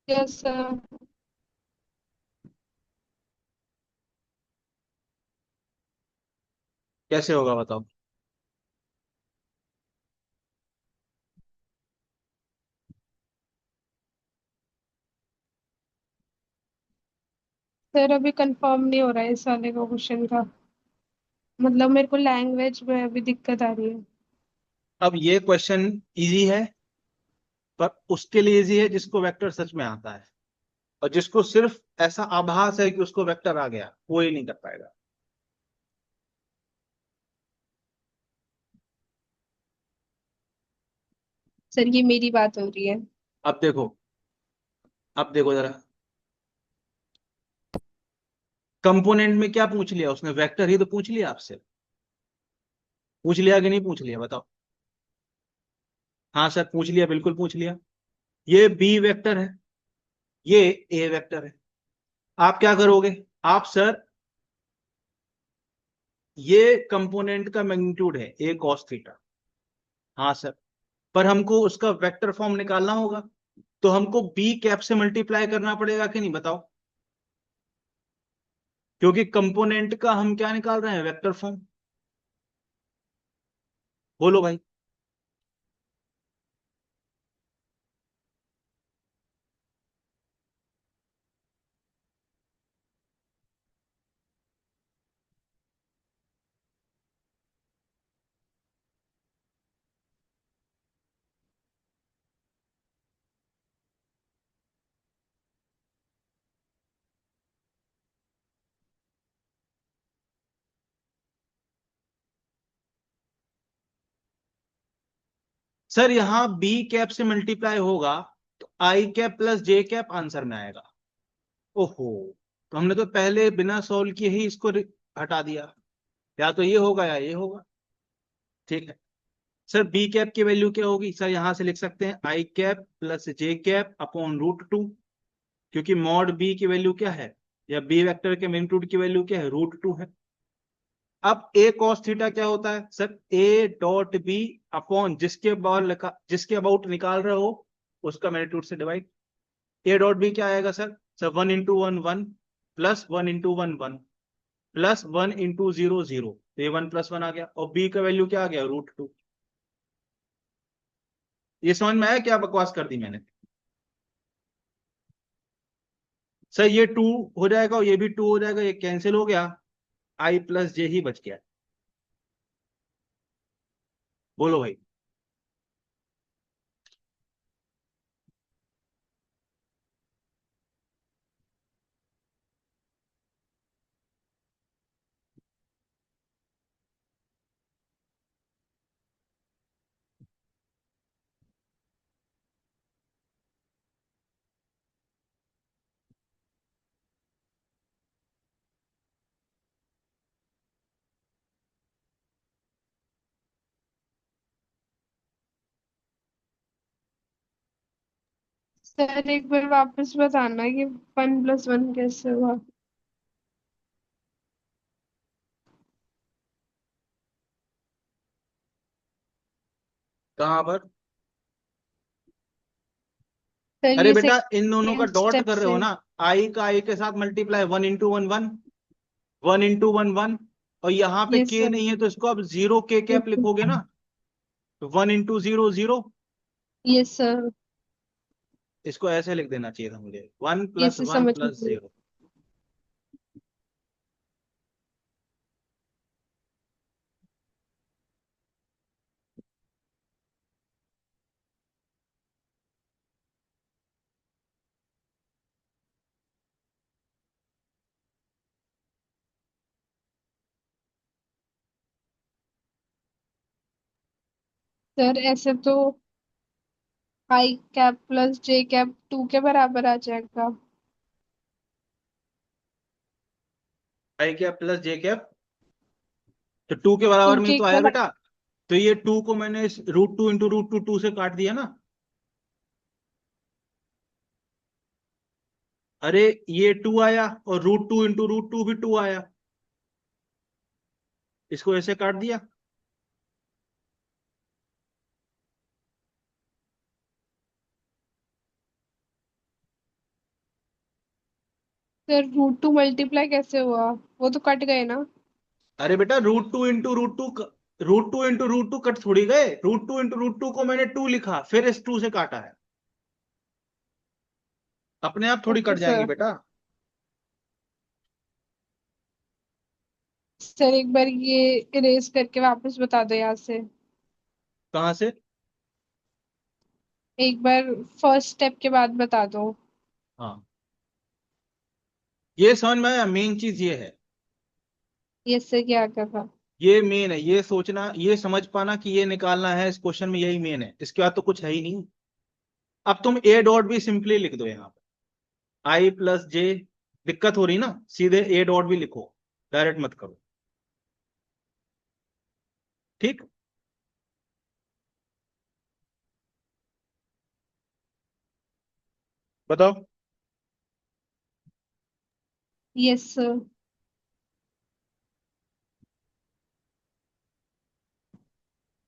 Speaker 2: Yes sir.
Speaker 1: कैसे होगा बताओ।
Speaker 2: सर अभी कंफर्म नहीं हो रहा है इस वाले का क्वेश्चन का, मतलब मेरे को लैंग्वेज में अभी दिक्कत आ रही है।
Speaker 1: अब ये क्वेश्चन इजी है, पर उसके लिए इजी है जिसको वेक्टर सच में आता है, और जिसको सिर्फ ऐसा आभास है कि उसको वेक्टर आ गया, वो ही नहीं कर पाएगा।
Speaker 2: सर ये मेरी बात हो रही है।
Speaker 1: अब देखो, अब देखो जरा, कंपोनेंट में क्या पूछ लिया उसने, वेक्टर ही तो पूछ लिया आपसे। पूछ लिया कि नहीं पूछ लिया बताओ। हाँ सर पूछ लिया, बिल्कुल पूछ लिया। ये बी वेक्टर है, ये ए वेक्टर है। आप क्या करोगे, आप सर, ये कंपोनेंट का मैग्नीट्यूड है ए कॉस थीटा। हाँ सर, पर हमको उसका वेक्टर फॉर्म निकालना होगा, तो हमको बी कैप से मल्टीप्लाई करना पड़ेगा कि नहीं बताओ। क्योंकि कंपोनेंट का हम क्या निकाल रहे हैं, वेक्टर फॉर्म। बोलो भाई। सर यहां बी कैप से मल्टीप्लाई होगा, तो आई कैप प्लस जे कैप आंसर में आएगा। ओहो, तो हमने तो पहले बिना सॉल्व किए ही इसको हटा दिया। या तो ये होगा या ये होगा। ठीक है सर, बी कैप की वैल्यू क्या होगी सर, यहां से लिख सकते हैं आई कैप प्लस जे कैप अपॉन रूट 2। क्योंकि मॉड बी की वैल्यू क्या है, या बी वेक्टर के मैग्नीट्यूड की वैल्यू क्या है, रूट 2 है। अब ए कॉस थीटा क्या होता है sir, A dot B upon जिसके अबाउट निकाल रहे हो उसका मैग्नीट्यूड से डिवाइड। ए डॉट बी क्या आएगा sir, 1 into 1 1 plus 1 into 1 1 plus 1 into 0 0, तो ये 1 प्लस 1 आ गया, और बी का वैल्यू क्या आ गया, रूट 2। ये समझ में आया क्या बकवास कर दी मैंने। सर ये 2 हो जाएगा और ये भी 2 हो जाएगा, ये कैंसिल हो गया, आई प्लस जे ही बच गया। बोलो भाई।
Speaker 2: सर एक बार वापस बताना कि 1 + 1 कैसे हुआ।
Speaker 1: कहां पर।
Speaker 2: सर
Speaker 1: अरे
Speaker 2: ये
Speaker 1: बेटा इन दोनों का
Speaker 2: सेकंड
Speaker 1: डॉट
Speaker 2: स्टेप
Speaker 1: कर रहे हो
Speaker 2: से।
Speaker 1: ना, आई का आई के साथ मल्टीप्लाई, 1 इंटू 1 1, 1 इंटू 1 1। और यहाँ पे
Speaker 2: यस
Speaker 1: के
Speaker 2: सर।
Speaker 1: नहीं है तो इसको अब जीरो के कैप लिखोगे ना, तो 1 इंटू 0 0।
Speaker 2: Yes sir.
Speaker 1: इसको ऐसे लिख देना चाहिए था मुझे, वन प्लस
Speaker 2: यस
Speaker 1: वन
Speaker 2: समझ
Speaker 1: प्लस
Speaker 2: गई।
Speaker 1: जीरो
Speaker 2: सर ऐसे तो आई कैप प्लस जे कैप 2 के बराबर आ जाएगा।
Speaker 1: आई कैप प्लस जे कैप, तो 2 के
Speaker 2: टू
Speaker 1: बराबर में ही
Speaker 2: के
Speaker 1: तो आया
Speaker 2: बराबर।
Speaker 1: बेटा। तो ये 2 को मैंने रूट 2 से काट दिया ना। अरे ये 2 आया, और रूट 2 भी 2 आया, इसको ऐसे काट दिया।
Speaker 2: सर √2 मल्टीप्लाई कैसे हुआ? वो तो कट गए ना।
Speaker 1: अरे बेटा √2 इंटू √2 कट थोड़ी गए। √2 इंटू √2 को मैंने 2 लिखा, फिर इस 2 से काटा है। अपने आप थोड़ी
Speaker 2: ओके
Speaker 1: कट जाएंगे
Speaker 2: सर।
Speaker 1: बेटा।
Speaker 2: सर एक बार ये इरेज करके वापस बता दो यहाँ से।
Speaker 1: कहाँ से?
Speaker 2: एक बार फर्स्ट स्टेप के बाद बता दो।
Speaker 1: हाँ, ये समझ में आया। मेन चीज ये है,
Speaker 2: ये सर क्या क्या था?
Speaker 1: ये मेन है, ये सोचना, ये समझ पाना कि ये निकालना है इस क्वेश्चन में, यही मेन है। इसके बाद तो कुछ है ही नहीं। अब तुम ए डॉट भी सिंपली लिख दो यहाँ पे, I+J। दिक्कत हो रही ना, सीधे ए डॉट भी लिखो, डायरेक्ट मत करो। ठीक। बताओ।
Speaker 2: Yes sir.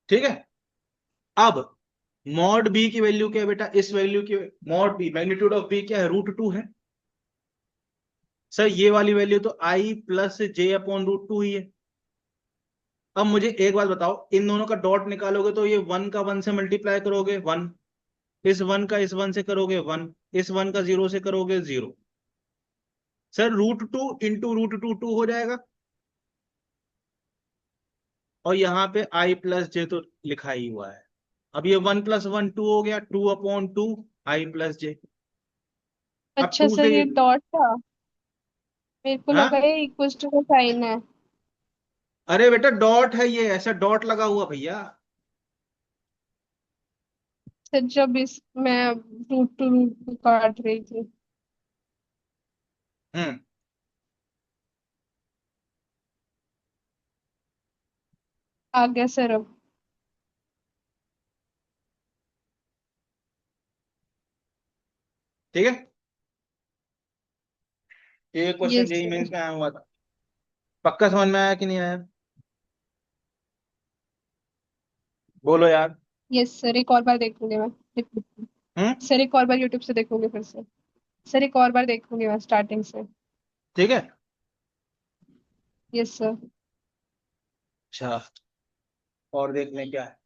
Speaker 1: ठीक है। अब मॉड बी की वैल्यू क्या है बेटा? इस वैल्यू की mod B, magnitude of B क्या है? √2 है। सर ये वाली वैल्यू तो I+J/√2 ही है। अब मुझे एक बात बताओ, इन दोनों का डॉट निकालोगे तो ये 1 का 1 से मल्टीप्लाई करोगे 1, इस 1 का इस 1 से करोगे 1, इस 1 का 0 से करोगे 0। सर √2 इंटू √2 2 हो जाएगा। और यहाँ पे I+J तो लिखा ही हुआ है। अब ये 1+1 2 हो गया, 2/2 I+J। अब
Speaker 2: अच्छा
Speaker 1: 2
Speaker 2: सर
Speaker 1: से
Speaker 2: ये डॉट था। मेरे को लगा
Speaker 1: हाँ,
Speaker 2: ये इक्वल टू का साइन है।
Speaker 1: अरे बेटा डॉट है ये, ऐसा डॉट लगा हुआ भैया।
Speaker 2: सर जब इस मैं √2 काट रही थी।
Speaker 1: हम्म।
Speaker 2: आ गया सर अब।
Speaker 1: ठीक है। ये question
Speaker 2: yes
Speaker 1: JEE
Speaker 2: sir.
Speaker 1: Mains में आया हुआ था। पक्का समझ में आया कि नहीं आया? बोलो यार।
Speaker 2: यस सर एक और बार देखूंगी मैं।
Speaker 1: हम्म।
Speaker 2: सर एक और बार यूट्यूब से देखूंगी फिर से। सर एक और बार देखूंगी मैं स्टार्टिंग से।
Speaker 1: ठीक है।
Speaker 2: Yes sir.
Speaker 1: अच्छा, और देख लें क्या है।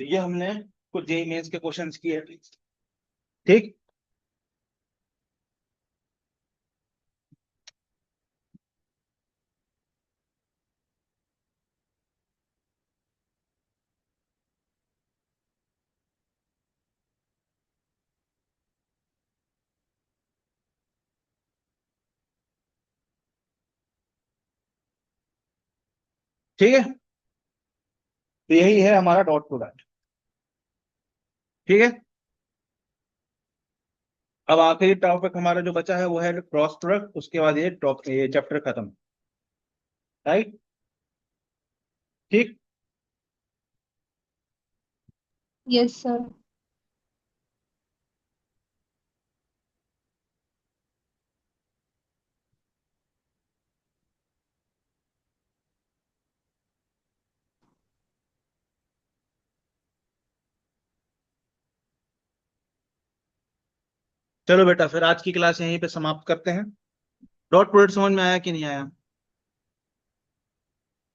Speaker 1: तो ये हमने कुछ जेई मेंस के क्वेश्चंस किए। ठीक। ठीक है, तो यही है हमारा डॉट प्रोडक्ट। ठीक है। अब आखिरी टॉपिक हमारा जो बचा है वो है क्रॉस प्रोडक्ट, उसके बाद ये चैप्टर खत्म। राइट। ठीक।
Speaker 2: Yes sir.
Speaker 1: चलो बेटा, फिर आज की क्लास यहीं पे समाप्त करते हैं। डॉट प्रोडक्ट समझ में आया कि नहीं आया?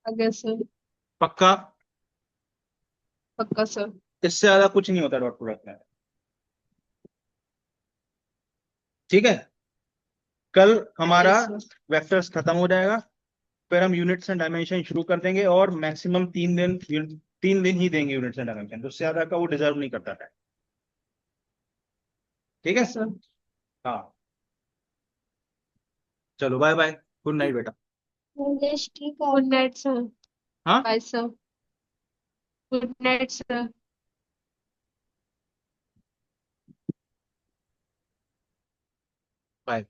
Speaker 2: आ गया सर।
Speaker 1: पक्का?
Speaker 2: पक्का सर।
Speaker 1: इससे ज्यादा कुछ नहीं होता डॉट प्रोडक्ट में। ठीक है। कल हमारा
Speaker 2: यस सर।
Speaker 1: वेक्टर्स खत्म हो जाएगा, फिर हम यूनिट्स एंड डायमेंशन शुरू कर देंगे, और मैक्सिमम 3 दिन, 3 दिन ही देंगे यूनिट्स एंड डायमेंशन, उससे ज्यादा का वो डिजर्व नहीं करता है। ठीक है।
Speaker 2: सर
Speaker 1: हाँ। चलो बाय बाय, गुड नाइट बेटा।
Speaker 2: यस ठीक है। Good night sir.
Speaker 1: हाँ।
Speaker 2: Bye sir. Good night sir.
Speaker 1: Bye.